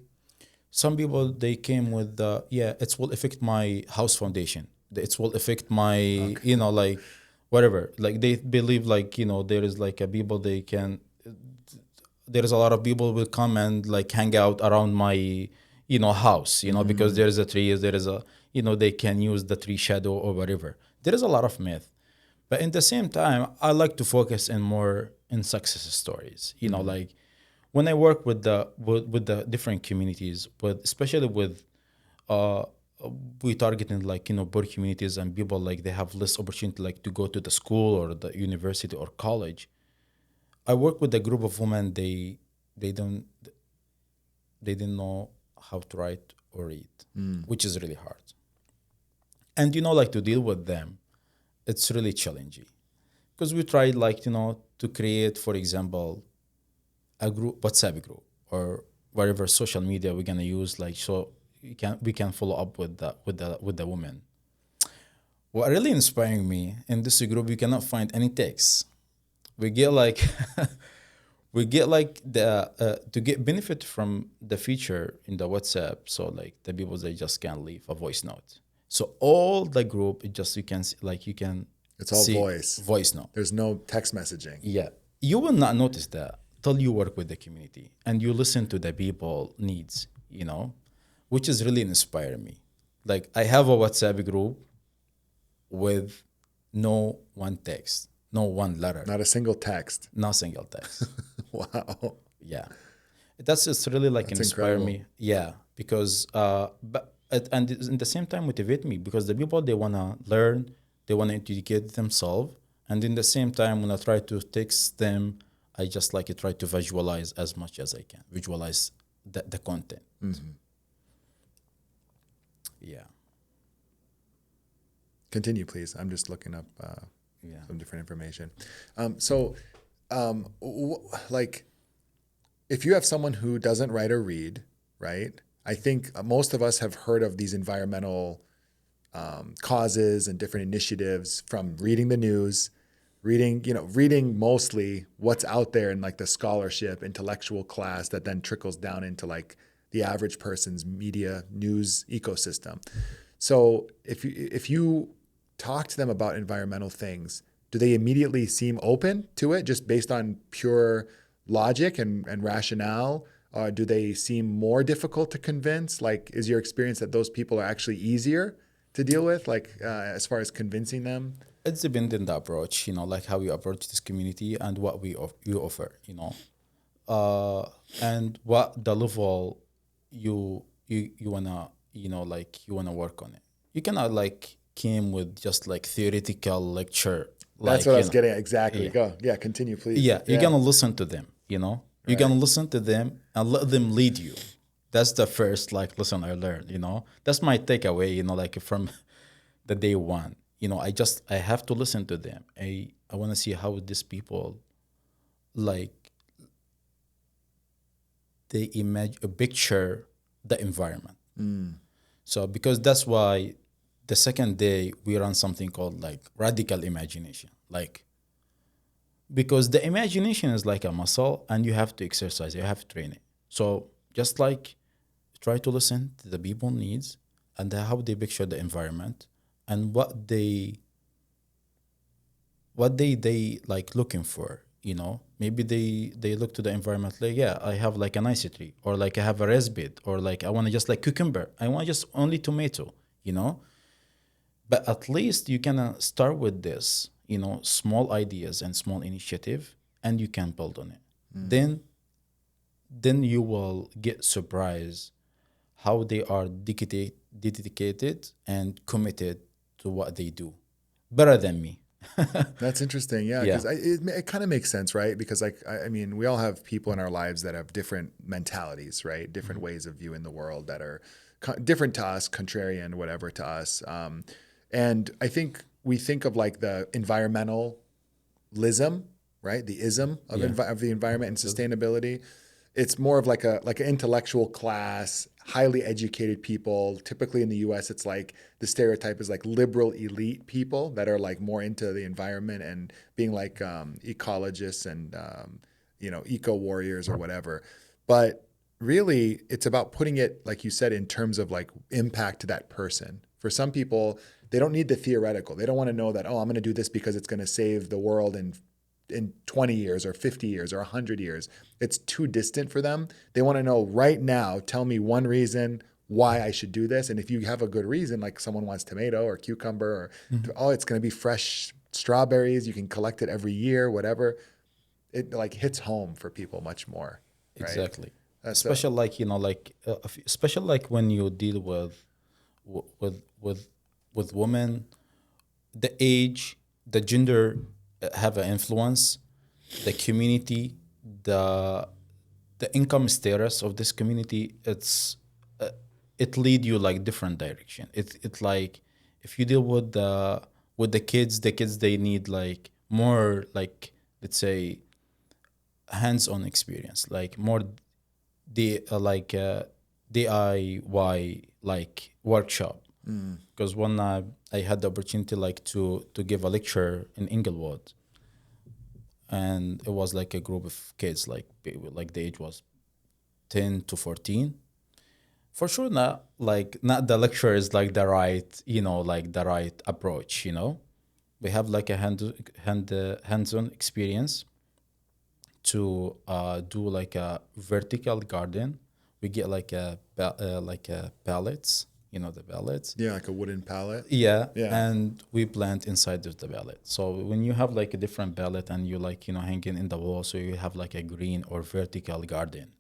Some people they came with the it will affect my house foundation, it will affect my like whatever, like they believe like there is like a people they can, there's a lot of people will come and like hang out around my house, because there is a tree, there is a they can use the tree shadow or whatever. There is a lot of myth, but in the same time I like to focus in more in success stories, like when I work with the different communities, with especially with uh we targeting like poor communities and people like they have less opportunity like to go to the school or the university or college. I work with a group of women, they don't they didn't know how to write or read, which is really hard. And like to deal with them, it's really challenging because we tried like to create, for example, a group, WhatsApp group or whatever social media we're gonna use, like so we can follow up with the women. What really inspiring me in this group, we cannot find any text. We get like we get like the to get benefit from the feature in the WhatsApp. So like the people, they just can leave a voice note. So all the group, it just, you can see, like you can It's all see voice. note. There's no text messaging. Yeah, you will not notice that till you work with the community and you listen to the people needs, you know, which is really inspiring me. Like I have a WhatsApp group with no one text, no one letter, Not a single text. no single text. Wow. Yeah, that's just really like That's inspire incredible. me. Yeah, because and in the same time motivate me, because the people, they wanna learn, they wanna educate themselves, and in the same time when I try to text them, I just like try to visualize as much as I can, visualize the content. Yeah, Continue, please. I'm just looking up yeah. some different information. Like, if you have someone who doesn't write or read, right? I think most of us have heard of these environmental causes and different initiatives from reading the news, reading mostly what's out there in like the scholarship, intellectual class that then trickles down into like the average person's media news ecosystem. So if you talk to them about environmental things, do they immediately seem open to it just based on pure logic and rationale? Do they seem more difficult to convince? Like, is your experience that those people are actually easier to deal with, like as far as convincing them? It's dependent the approach, you know, like how you approach this community and what you offer, you know, and what the level you wanna, you know, like you wanna work on it. You cannot like came with just like theoretical lecture. That's Like, what I you was know, getting at. Exactly. yeah, Go. Yeah, continue, please. yeah. You're gonna listen to them, you know. You're Right. gonna listen to them and let them lead you. That's the first like lesson I learned, you know. That's my takeaway, you know, like from the day one. You know, I have to listen to them. I want to see how these people like they imagine a picture the environment. So because that's why the second day we run something called like radical imagination. Like, because the imagination is like a muscle and you have to exercise, you have to train it. So just like try to listen to the people needs and how they picture the environment and what they like looking for, you know. Maybe they look to the environment like, yeah, I have like a nice tree, or like I have a raspberry, or like I want to just like cucumber, I want just only tomato, you know. But at least you can start with this, you know, small ideas and small initiative, and you can build on it. Then you will get surprised how they are dedicated and committed to what they do, better than me. That's interesting. Yeah, Yeah. because it kind of makes sense, right? Because like I mean, we all have people in our lives that have different mentalities, right? Different ways of viewing the world that are different to us, contrarian, whatever to us. And I think we think of like the environmentalism, right? The ism of, Yeah. of the environment and sustainability. It's more of like an intellectual class, highly educated people. Typically in the U.S., it's like the stereotype is like liberal elite people that are like more into the environment and being like ecologists and eco warriors or whatever. But really, it's about putting it, like you said, in terms of like impact to that person. For some people, they don't need the theoretical. They don't want to know that, oh, I'm going to do this because it's going to save the world in 20 years or 50 years or 100 years. It's too distant for them. They want to know right now, tell me one reason why I should do this. And if you have a good reason, like someone wants tomato or cucumber, or oh, it's going to be fresh strawberries, you can collect it every year, whatever. It like hits home for people much more, right? Exactly. That's Especially like, you know, like especially like when you deal with with with women, the age, the gender have an influence, the community, the the income status of this community. It lead you like different direction. It like if you deal with the kids they need like more like, let's say, hands-on experience, like more the DIY like workshop. Because one I had the opportunity like to give a lecture in Englewood, and it was like a group of kids, like the age was 10 to 14. For sure, not the lecture is like the right, like the right approach. We have like a hands-on experience to do like a vertical garden. We get like a pallets, the pallets. Yeah, like a wooden pallet. Yeah, Yeah. and we plant inside of the pallet. So when you have like a different pallet and you like hanging in the wall, so you have like a green or vertical garden.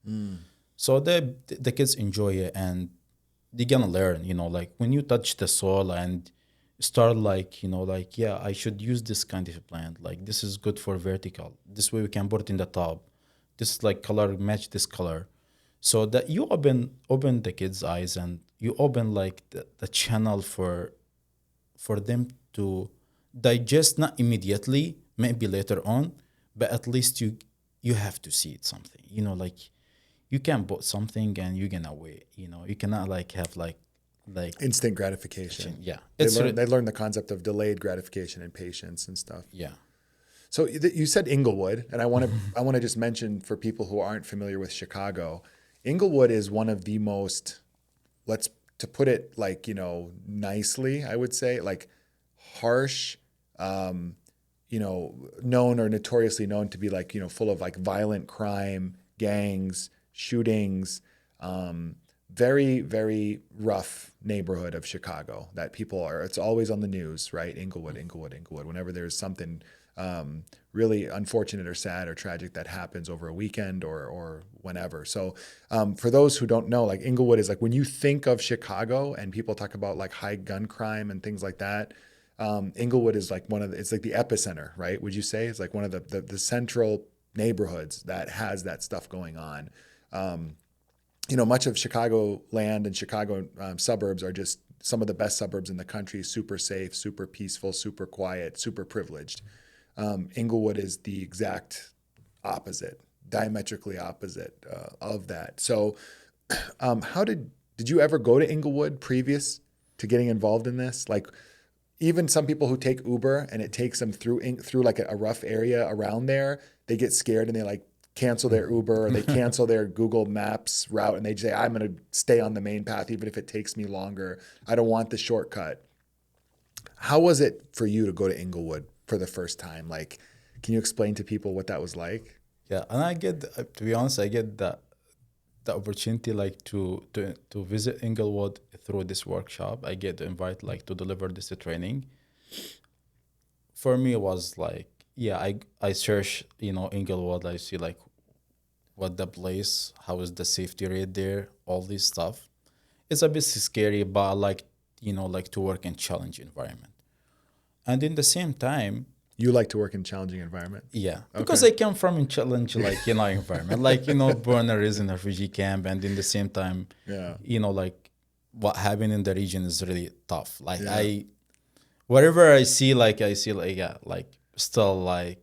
So the kids enjoy it and they're gonna learn. Like when you touch the soil and start like like, yeah, I should use this kind of plant. Like this is good for vertical. This way we can put it in the top. This like color match this color. So that you open the kids' eyes and you open like the channel for them to digest, not immediately, maybe later on, but at least you have to see it something. Like you can put something and you're gonna wait. You cannot like have like Instant gratification. yeah. They learn the concept of delayed gratification and patience and stuff. Yeah. So you said Englewood, and I want to just mention for people who aren't familiar with Chicago, Englewood is one of the most, to put it like, nicely, I would say, like harsh, known or notoriously known to be like, full of like violent crime, gangs, shootings, very, very rough neighborhood of Chicago that people are, it's always on the news, right? Englewood. Whenever there's something really unfortunate or sad or tragic that happens over a weekend or whenever. So for those who don't know, like Englewood is like when you think of Chicago and people talk about like high gun crime and things like that, Englewood is like it's like the epicenter, right? Would you say it's like one of the central neighborhoods that has that stuff going on? Much of Chicago land and Chicago suburbs are just some of the best suburbs in the country, super safe, super peaceful, super quiet, super privileged. Englewood is the exact opposite, diametrically opposite of that. So how did you ever go to Englewood previous to getting involved in this? Like even some people who take Uber and it takes them through like a rough area around there, they get scared and they like cancel their Uber or they cancel their Google Maps route and they say, I'm going to stay on the main path even if it takes me longer. I don't want the shortcut. How was it for you to go to Englewood for the first time? Like, can you explain to people what that was like? Yeah, and I get, to be honest, I get the opportunity like to visit Englewood through this workshop. I get the invite like to deliver this training. For me, it was like, yeah, I search, Englewood. I see like what the place, how is the safety rate there, all this stuff. It's a bit scary, but I like, like to work in challenging environment. And in the same time, you like to work in challenging environment? Yeah, because I come from a challenge, like, environment, like, born and raised in a refugee camp. And in the same time, like what happened in the region is really tough. Like whatever I see, like, yeah, like still like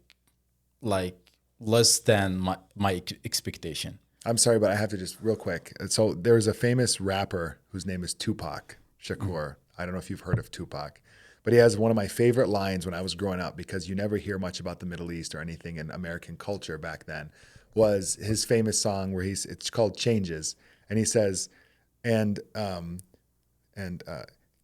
less than my expectation. I'm sorry, but I have to just real quick. So there's a famous rapper whose name is Tupac Shakur. I don't know if you've heard of Tupac. But he has one of my favorite lines when I was growing up, because you never hear much about the Middle East or anything in American culture back then, was his famous song where it's called Changes. And he says, and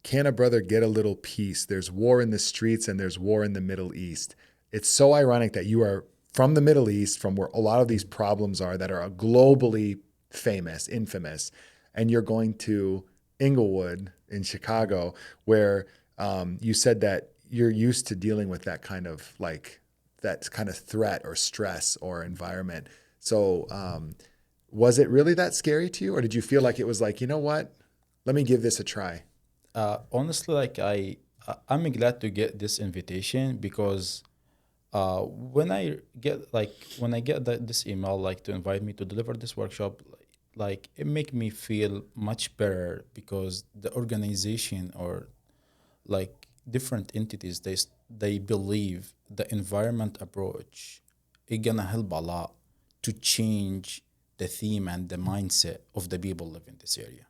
can a brother get a little peace? There's war in the streets and there's war in the Middle East. It's so ironic that you are from the Middle East, from where a lot of these problems are that are globally famous, infamous, and you're going to Englewood in Chicago where you said that you're used to dealing with that kind of threat or stress or environment. So was it really that scary to you? Or did you feel like it was like, you know what, let me give this a try? Honestly, like I'm glad to get this invitation, because when I get this email, like to invite me to deliver this workshop, like it make me feel much better, because the organization or like different entities, they believe the environment approach is gonna help a lot to change the theme and the mindset of the people live in this area.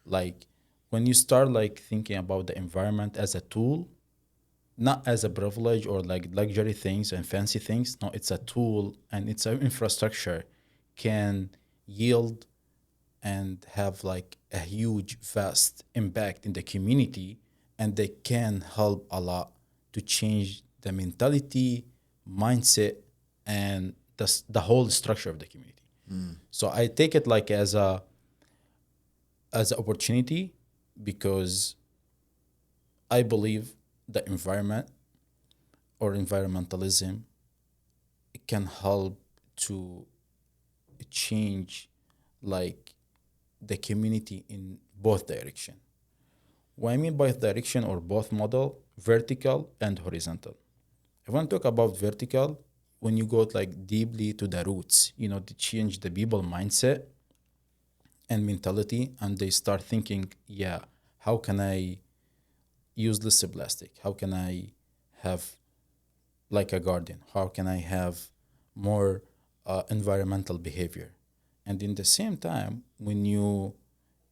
Like when you start like thinking about the environment as a tool, not as a privilege or like luxury things and fancy things. No, it's a tool and it's an infrastructure can yield and have like a huge, vast impact in the community, and they can help a lot to change the mentality, mindset, and the whole structure of the community. So I take it like as an opportunity because I believe the environment or environmentalism can help to change like the community in both direction. What I mean by direction or both model, vertical and horizontal. If I want to talk about vertical, when you go like deeply to the roots, to change the people mindset and mentality, and they start thinking, yeah, how can I use less plastic? How can I have like a garden? How can I have more environmental behavior? And in the same time, when you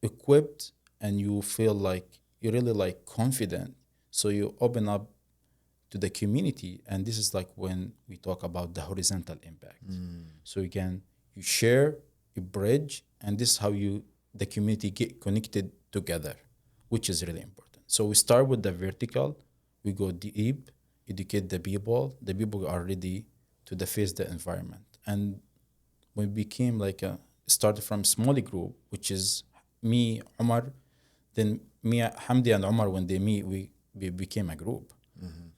equipped and you feel like you're really like confident, so you open up to the community, and this is like when we talk about the horizontal impact. So you share, you bridge, and this is how the community get connected together, which is really important. So we start with the vertical, we go deep, educate the people are ready to face the environment. And we became like started from small group, which is me, Omar, then me, Hamdi and Omar, when they meet, we became a group.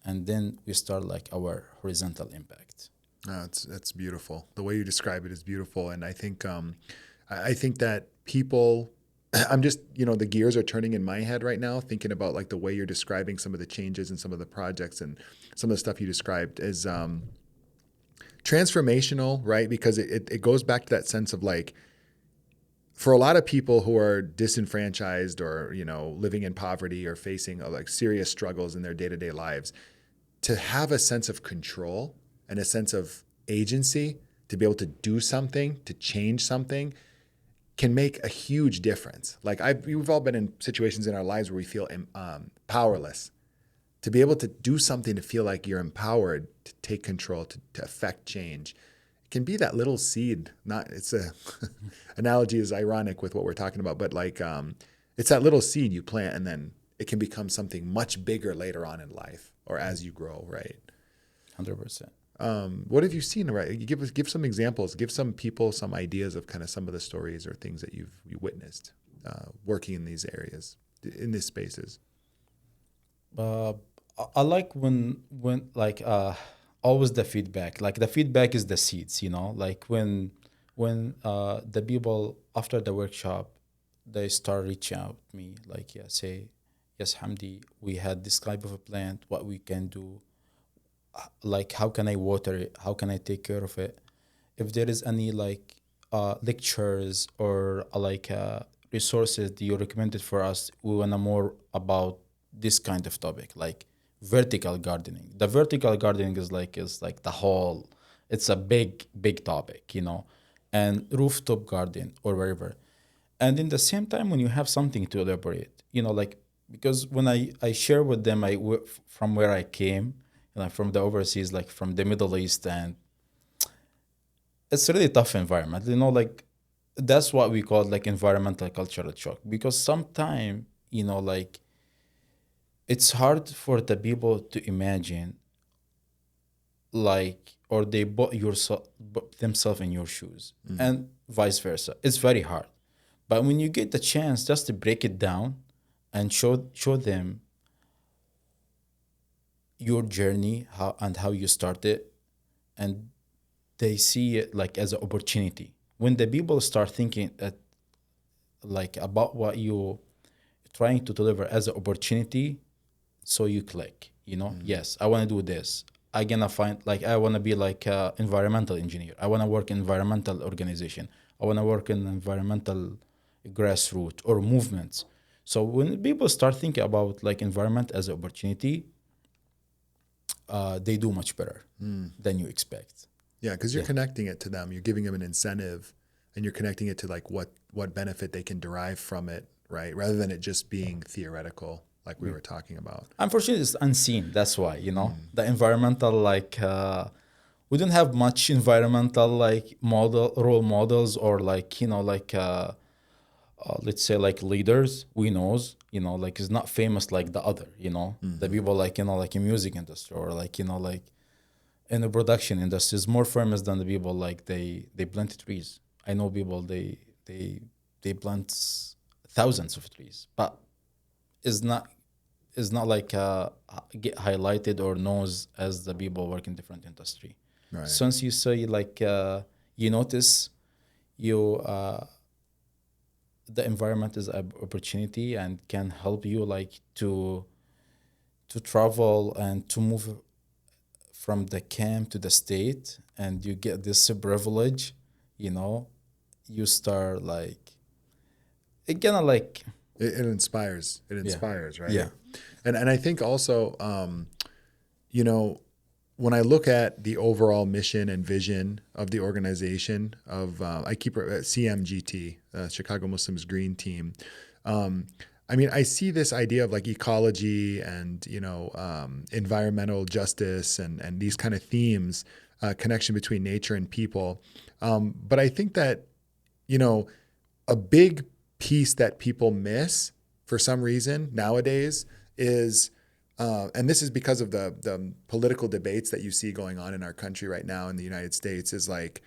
And then we start like our horizontal impact. That's beautiful. The way you describe it is beautiful, and I think I think that people. I'm just, the gears are turning in my head right now, thinking about like the way you're describing some of the changes and some of the projects and some of the stuff you described as transformational, right? Because it goes back to that sense of like, for a lot of people who are disenfranchised or, living in poverty or facing like serious struggles in their day-to-day lives, to have a sense of control and a sense of agency to be able to do something, to change something, can make a huge difference. Like we've all been in situations in our lives where we feel powerless. To be able to do something, to feel like you're empowered to take control, to affect change, it can be that little seed. It's a analogy is ironic with what we're talking about, but like it's that little seed you plant, and then it can become something much bigger later on in life or as you grow, right? 100%. What have you seen? Right, you give some examples, give some people some ideas of kind of some of the stories or things that you witnessed working in these areas, in these spaces. I like when like always the feedback. Like the feedback is the seeds, Like when the people after the workshop they start reaching out to me, like say, yes, Hamdi, we had this type of a plant. What we can do, like how can I water it? How can I take care of it? If there is any like lectures or resources that you recommended for us, we wanna more about this kind of topic, like vertical gardening. The vertical gardening is like the whole. It's a big topic, and rooftop garden or wherever. And in the same time, when you have something to elaborate, like because when I share with them, from where I came, from the overseas, like from the Middle East, and it's a really tough environment, like that's what we call like environmental cultural shock, because sometimes like it's hard for the people to imagine, like, or they put themselves in your shoes, and vice versa. It's very hard. But when you get the chance just to break it down and show them your journey, how you started, and they see it like as an opportunity. When the people start thinking like about what you trying to deliver as an opportunity, so you click. Yes, I want to do this. I gonna find, like, I want to be like a environmental engineer. I want to work in environmental organization. I want to work in environmental grassroots or movements. So when people start thinking about like environment as an opportunity, they do much better than you expect. Yeah, because you're connecting it to them. You're giving them an incentive, and you're connecting it to like what benefit they can derive from it, right? Rather than it just being theoretical. like we were talking about. Unfortunately, it's unseen. That's why, the environmental, we don't have much environmental role models, or let's say like leaders we knows, like is not famous like the other, the people like in music industry, or like in the production industry is more famous than the people like they plant trees. I know people they plant thousands of trees, but is not like get highlighted or knows as the people work in different industry. Right. Since you say you notice you the environment is an opportunity and can help you like to travel and to move from the camp to the state, and you get this privilege, you start like it gonna like It inspires. It inspires, right? Yeah. And I think also, when I look at the overall mission and vision of the organization of, I keep CMGT, Chicago Muslims Green Team. I see this idea of like ecology and, environmental justice and these kind of themes, connection between nature and people. But I think that, a big piece that people miss for some reason nowadays is, and this is because of the political debates that you see going on in our country right now in the United States, is like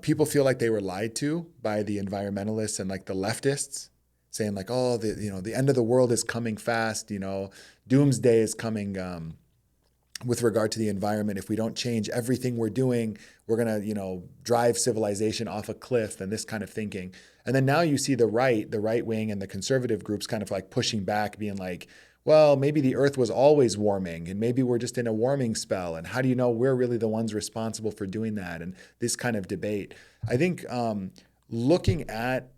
people feel like they were lied to by the environmentalists and like the leftists, saying like, oh, the end of the world is coming fast, doomsday is coming with regard to the environment. If we don't change everything we're doing, we're gonna drive civilization off a cliff, and this kind of thinking. And then now you see the right wing and the conservative groups kind of like pushing back, being like, well, maybe the earth was always warming and maybe we're just in a warming spell. And how do you know we're really the ones responsible for doing that? And this kind of debate. I think looking at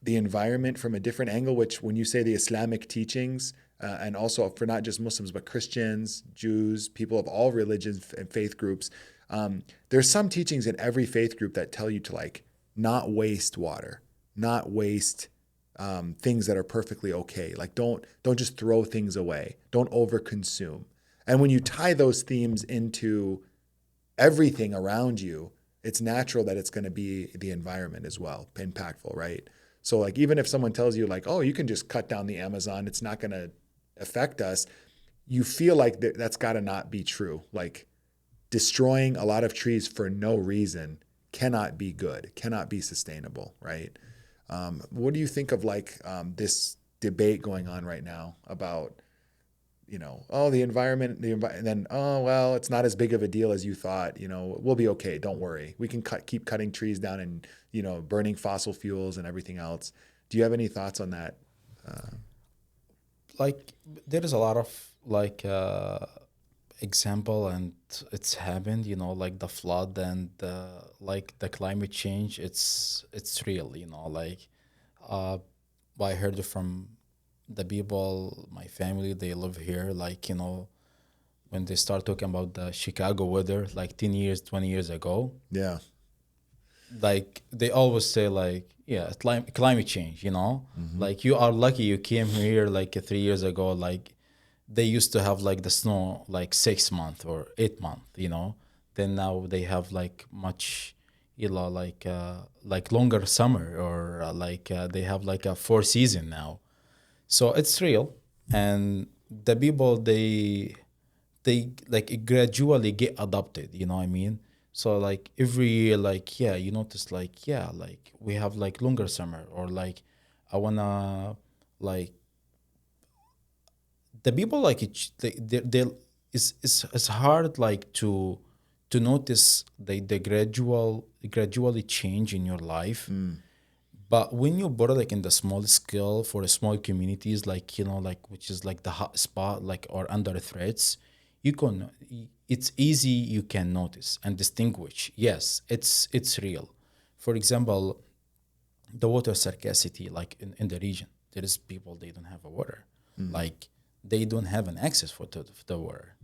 the environment from a different angle, which when you say the Islamic teachings, and also for not just Muslims, but Christians, Jews, people of all religions and faith groups, there's some teachings in every faith group that tell you to like not waste water, not waste things that are perfectly okay. Like don't just throw things away. Don't overconsume. And when you tie those themes into everything around you, it's natural that it's going to be the environment as well, impactful, right? So like even if someone tells you like, oh, you can just cut down the Amazon, it's not going to affect us, you feel like that's got to not be true. Like destroying a lot of trees for no reason cannot be good, cannot be sustainable, right? What do you think of like this debate going on right now about, the environment, and then, oh, well, it's not as big of a deal as you thought, we'll be okay, don't worry. We can keep cutting trees down and, burning fossil fuels and everything else. Do you have any thoughts on that? Like there is a lot of like example, and it's happened, like the flood and like the climate change. It's real, like I heard it from the people, my family, they live here, like when they start talking about the Chicago weather like 10 years 20 years ago, Yeah. like they always say like, yeah, climate change, like you are lucky you came here like 3 years ago. Like they used to have like the snow like 6 months or 8 months, then now they have like much, like longer summer, or they have like a 4 season now. So it's real. And the people, they like gradually get adopted, you know what I mean? So like every year, like, yeah, you notice like, yeah, like we have like longer summer, or like I wanna like the people like they it's hard like to notice the gradually change in your life. But when you put it like in the small scale for small communities, like like which is like the hot spot, like or under threats, it's easy, you can notice and distinguish. Yes, it's real. For example, the water scarcity, like in the region, there is people, they don't have a water, like they don't have an access for the water.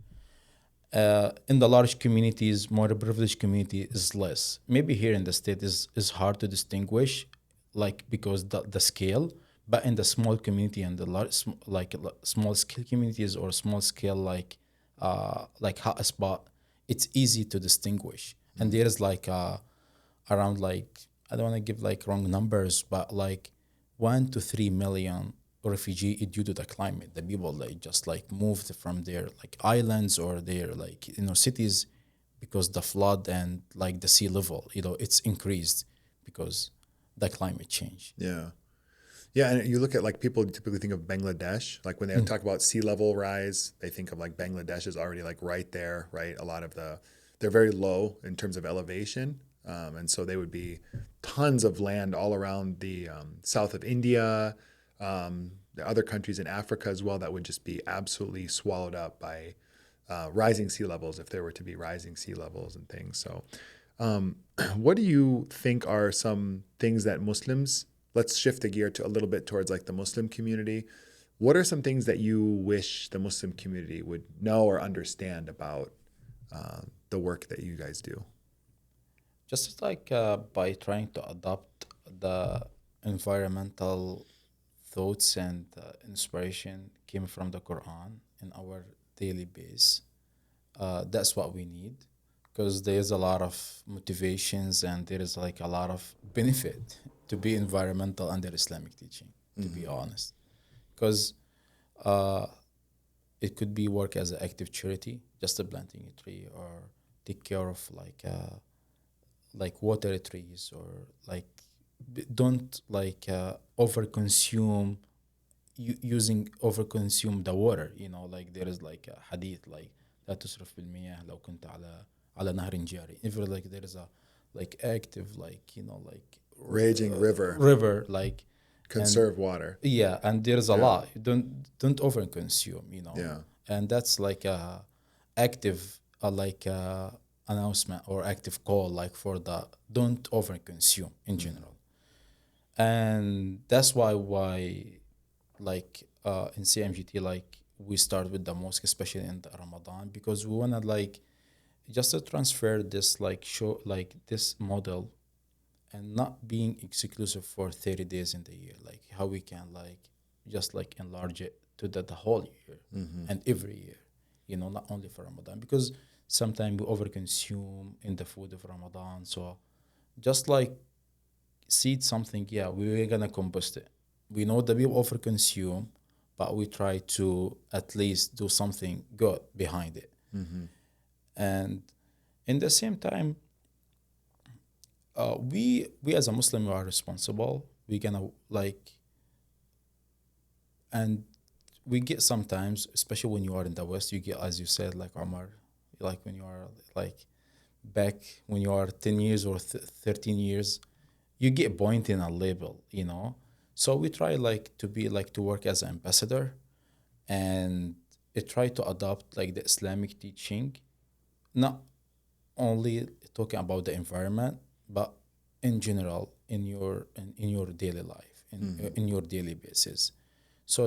In the large communities, more privileged community is less. Maybe here in the state is hard to distinguish, like because the scale. But in the small community and the large, small scale communities or small scale like hotspot, it's easy to distinguish. And there is like around like, I don't want to give like wrong numbers, but like 1 to 3 million refugee due to the climate. The people like just like moved from their like islands or their like cities because the flood and like the sea level, it's increased because the climate change. Yeah. Yeah, and you look at like people typically think of Bangladesh, like when they talk about sea level rise, they think of like Bangladesh is already like right there, right? A lot of they're very low in terms of elevation. And so they would be tons of land all around the south of India, the other countries in Africa as well that would just be absolutely swallowed up by rising sea levels if there were to be rising sea levels and things. So what do you think are some things that Muslims, let's shift the gear to a little bit towards like the Muslim community. What are some things that you wish the Muslim community would know or understand about the work that you guys do? Just like by trying to adopt the environmental thoughts and inspiration came from the Quran in our daily base. That's what we need because there's a lot of motivations and there is like a lot of benefit to be environmental under Islamic teaching, to be honest. Because it could be work as an active charity, just a planting a tree or take care of like water trees or like don't like overconsume overconsume the water, like there is like a hadith like لا تسرف بالمياه لو كنت على نهر جاري. If like there is a like active like like raging river like conserve water. Yeah, and there's a lot. Don't overconsume, Yeah. And that's like a active like announcement or active call like for the don't overconsume in general. And that's why like in CMGT like we start with the mosque, especially in the Ramadan, because we wanna like just to transfer this like show like this model and not being exclusive for 30 days in the year, like how we can like just like enlarge it to the whole year and every year, not only for Ramadan, because sometimes we overconsume in the food of Ramadan. So just like seed something, we're gonna compost it. We know that we overconsume, but we try to at least do something good behind it. And in the same time, we as a Muslim, we are responsible. We're gonna like, and we get sometimes, especially when you are in the West, you get, as you said, like Omar, like when you are like back when you are 10 years or 13 years, you get pointed in a label, So we try like to be like to work as an ambassador and try to adopt like the Islamic teaching, not only talking about the environment, but in general in your daily life, in your daily basis. So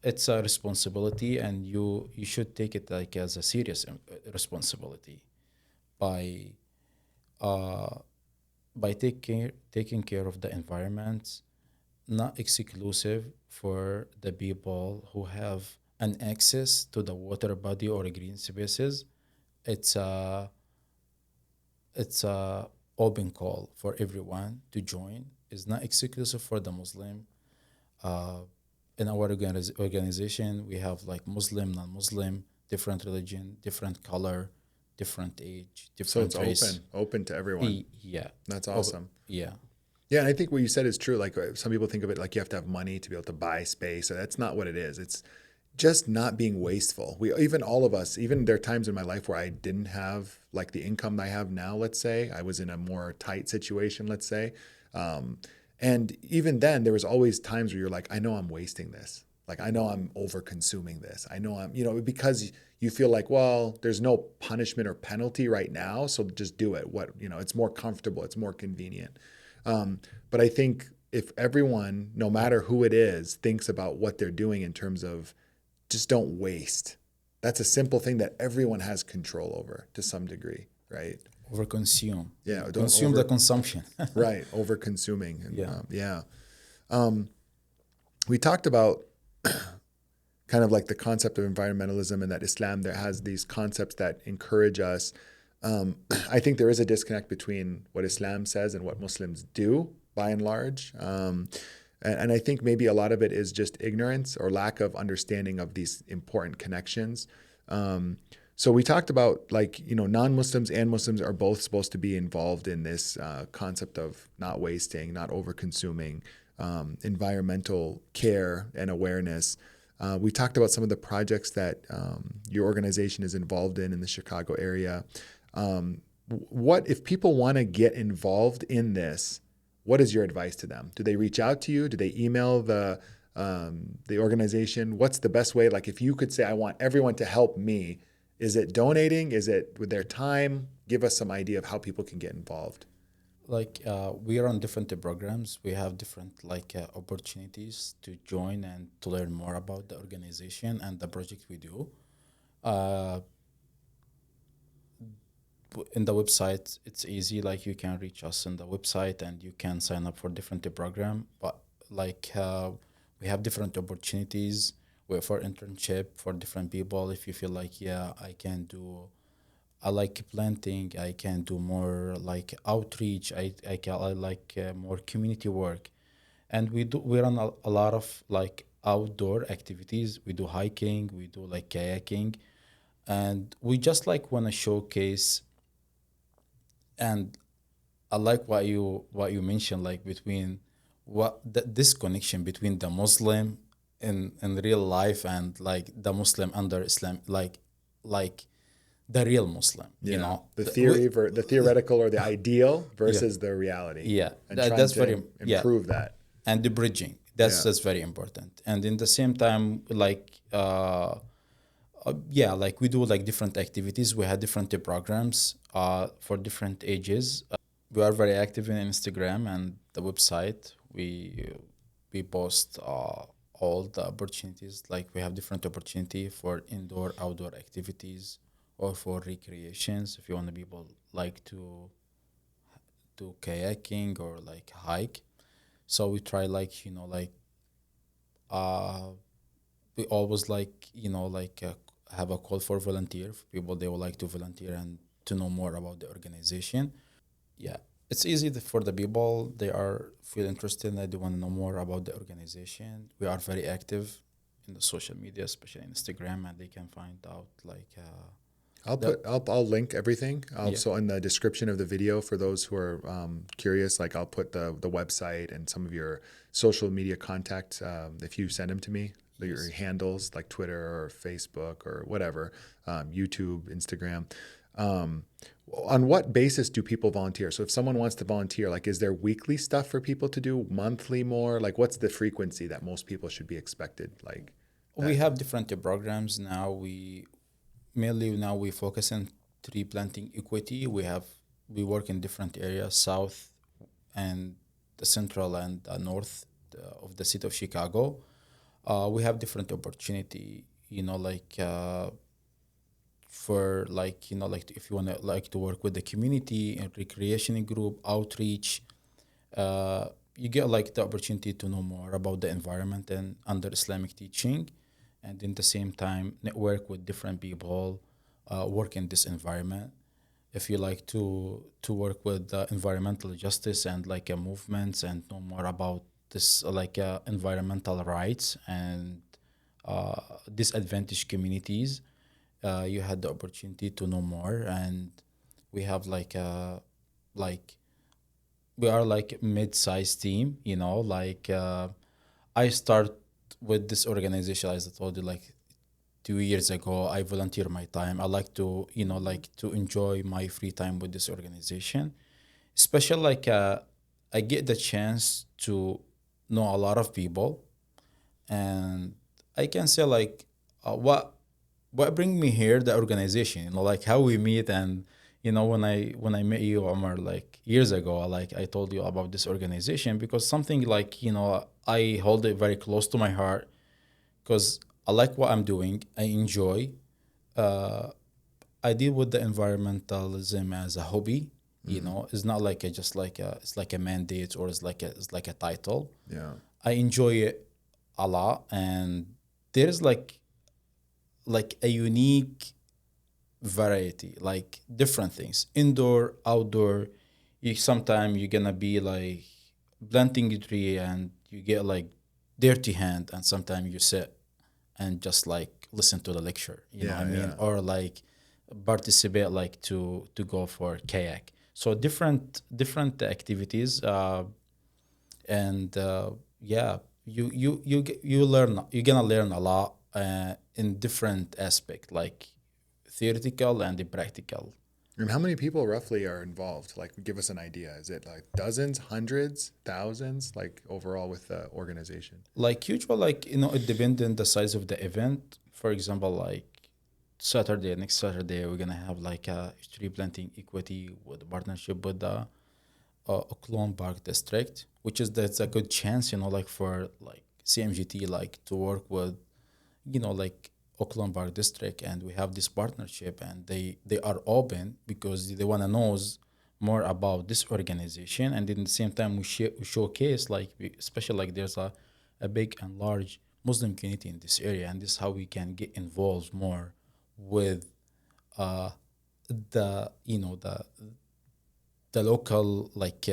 it's a responsibility, and you should take it like as a serious responsibility by taking care of the environment, not exclusive for the people who have an access to the water body or green spaces. It's a open call for everyone to join. It's not exclusive for the Muslim. In our organization, we have like Muslim, non-Muslim, different religion, different color, different age, different race. So it's open to everyone. Yeah. That's awesome. Yeah. Yeah, and I think what you said is true. Like some people think of it like you have to have money to be able to buy space. So that's not what it is. It's just not being wasteful. All of us, even there are times in my life where I didn't have like the income I have now, let's say. I was in a more tight situation, let's say. And even then, there was always times where you're like, I know I'm wasting this. Like, I know I'm over consuming this. I know I'm, because you feel like, well, there's no punishment or penalty right now. So just do it. It's more comfortable. It's more convenient. But I think if everyone, no matter who it is, thinks about what they're doing in terms of just don't waste. That's a simple thing that everyone has control over to some degree, right? Overconsume. Yeah. Don't consume the consumption. Right. Over consuming. And, Yeah. yeah. we talked about kind of like the concept of environmentalism and that Islam there has these concepts that encourage us. I think there is a disconnect between what Islam says and what Muslims do by and large. And I think maybe a lot of it is just ignorance or lack of understanding of these important connections. So we talked about like, non-Muslims and Muslims are both supposed to be involved in this concept of not wasting, not over-consuming, environmental care and awareness. We talked about some of the projects that your organization is involved in the Chicago area. What if people want to get involved in this? What is your advice to them? Do they reach out to you? Do they email the organization? What's the best way? Like if you could say, I want everyone to help me, is it donating? Is it with their time? Give us some idea of how people can get involved. Like we are on different programs. We have different opportunities to join and to learn more about the organization and the project we do. Uh, in the website, it's easy. Like you can reach us in the website and you can sign up for different program. But we have different opportunities. We offer internship for different people. If you feel like I like planting. I can do more like outreach. I like more community work, and we run a lot of like outdoor activities. We do hiking. We do like kayaking, and we just like want to showcase. And I like what you mentioned, like between this connection between the Muslim in real life and like the Muslim under Islam, like the real Muslim, The theory, the theoretical or the ideal versus the reality. Yeah, and trying that's to very improve that. And the bridging, that's very important. And in the same time, like we do like different activities. We have different programs for different ages. We are very active in Instagram and the website. We post all the opportunities. Like we have different opportunity for indoor, outdoor activities or for recreations. If you want to people like to do kayaking or like hike. So we try uh we always have a call for volunteer for people they would like to volunteer and to know more about the organization. Yeah, it's easy for the people they are feel interested and they want to know more about the organization. We are very active in the social media, especially Instagram, and they can find out I'll link everything also in the description of the video for those who are curious. Like I'll put the website and some of your social media contact if you send them to me, your handles like Twitter or Facebook or whatever, YouTube, Instagram. On what basis do people volunteer? So if someone wants to volunteer, like is there weekly stuff for people to do, monthly more? Like what's the frequency that most people should be expected? Like we have different programs now. Mainly now we focus on tree planting equity. We work in different areas, south and the central and north of the city of Chicago. We have different opportunity, for if you want to to work with the community and recreation group outreach. You get like the opportunity to know more about the environment and under Islamic teaching, and in the same time network with different people, work in this environment. If you like to work with environmental justice and movements and know more about this environmental rights and disadvantaged communities, you had the opportunity to know more. And we have we are like mid-sized team, I start with this organization, as I told you, 2 years ago. I volunteer my time. I like to to enjoy my free time with this organization, especially I get the chance to know a lot of people. And I can say what bring me here, the organization, how we meet. And when I met you, Omar, years ago, I told you about this organization because something I hold it very close to my heart because I like what I'm doing. I enjoy. I deal with the environmentalism as a hobby. It's not it's like a mandate or it's like a title. Yeah. I enjoy it a lot, and there's like a unique variety, like different things, indoor, outdoor. You sometimes you're gonna be like planting a tree and you get like dirty hand, and sometimes you sit and just like listen to the lecture, you know what I Yeah, mean, yeah. or like participate like to go for kayak. So different activities, and yeah, you learn, you're gonna learn a lot in different aspect, like theoretical and the practical. And how many people roughly are involved? Like, give us an idea. Is it like dozens, hundreds, thousands, like overall with the organization? Like usual, like it depends on the size of the event. For example, like next Saturday, we're gonna have like a tree planting equity with a partnership with the Oklahoma Park District, which is that's a good chance, like for like CMGT, like to work with, like Oklahoma Park District, and we have this partnership, and they are open because they wanna knows more about this organization, and in the same time we showcase like especially like there's a big and large Muslim community in this area, and this is how we can get involved more with uh the the local like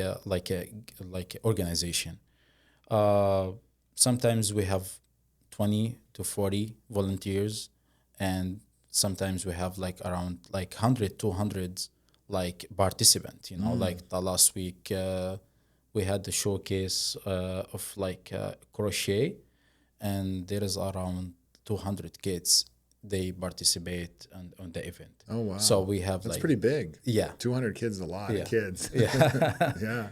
organization. Uh, Sometimes we have 20 to 40 volunteers, and sometimes we have like around like 100 200 like participants. Like the last week we had the showcase of like crochet, and there is around 200 kids, they participate on the event. Oh, So wow. we have That's like, pretty big. yeah, 200 kids is a lot of yeah, kids. yeah. Yeah.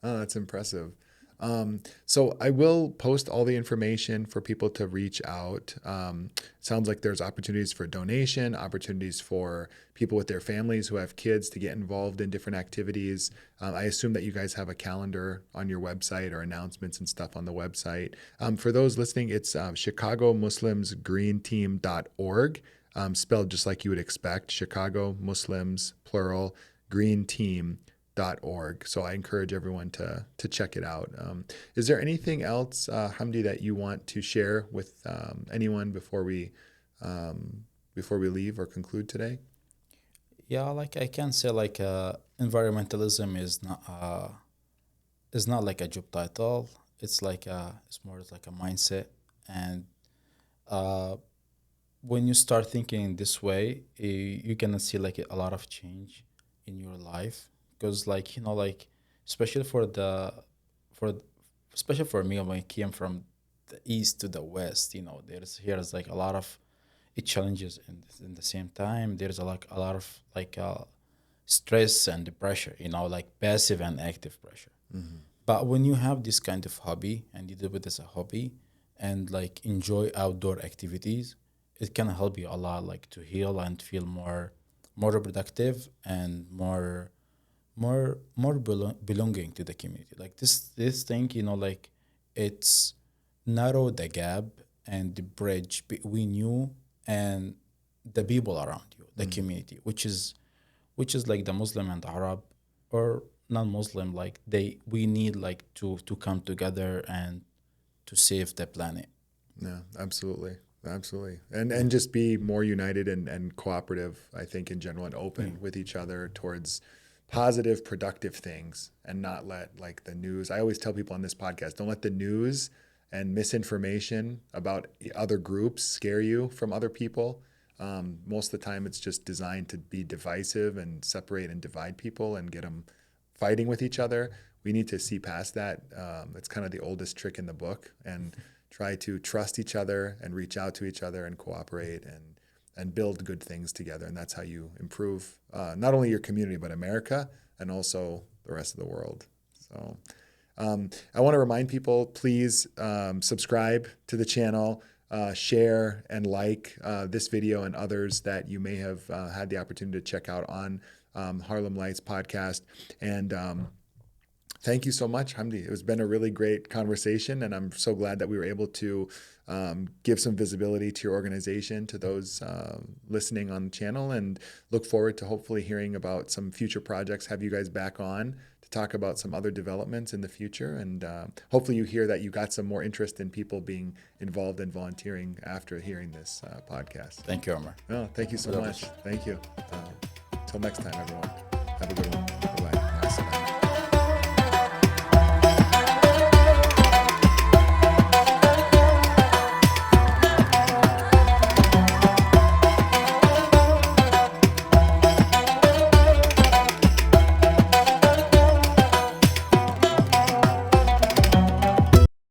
Oh, that's impressive. So I will post all the information for people to reach out. Sounds like there's opportunities for donation, opportunities for people with their families who have kids to get involved in different activities. I assume that you guys have a calendar on your website or announcements and stuff on the website. For those listening, it's chicagomuslimsgreenteam.org, spelled just like you would expect, Chicago Muslims, plural, Green Team .org. So I encourage everyone to check it out. Is there anything else, Hamdi, that you want to share with anyone before we leave or conclude today? Yeah, like I can say like environmentalism is not like a job title. It's more like a mindset, and uh when you start thinking this way, you're gonna see like a lot of change in your life, because like like especially for especially for me when I came from the east to the west, here's like a lot of it challenges, in the same time there's a lot of like stress and pressure, like passive and active pressure. But when you have this kind of hobby and you do it as a hobby and like enjoy outdoor activities, it can help you a lot, like to heal and feel more productive and more belonging to the community. Like this thing, like it's narrow the gap and the bridge between you and the people around you, the community, which is like the Muslim and Arab or non-Muslim, like we need like to come together and to save the planet. Yeah, absolutely. Absolutely. And just be more united and cooperative, I think, in general, and open with each other towards positive, productive things, and not let like the news. I always tell people on this podcast, don't let the news and misinformation about other groups scare you from other people. Most of the time, it's just designed to be divisive and separate and divide people and get them fighting with each other. We need to see past that. It's kind of the oldest trick in the book, and try to trust each other and reach out to each other and cooperate and build good things together. And that's how you improve not only your community, but America and also the rest of the world. So I want to remind people, please subscribe to the channel, share and like this video and others that you may have had the opportunity to check out on HaRLeM Lights podcast. And Thank you so much, Hamdi. It has been a really great conversation, and I'm so glad that we were able to give some visibility to your organization, to those listening on the channel, and look forward to hopefully hearing about some future projects, have you guys back on to talk about some other developments in the future. And hopefully you hear that you got some more interest in people being involved in volunteering after hearing this podcast. Thank you, Omar. No, thank you so much. Thank you. Until next time, everyone. Have a good one. Bye-bye.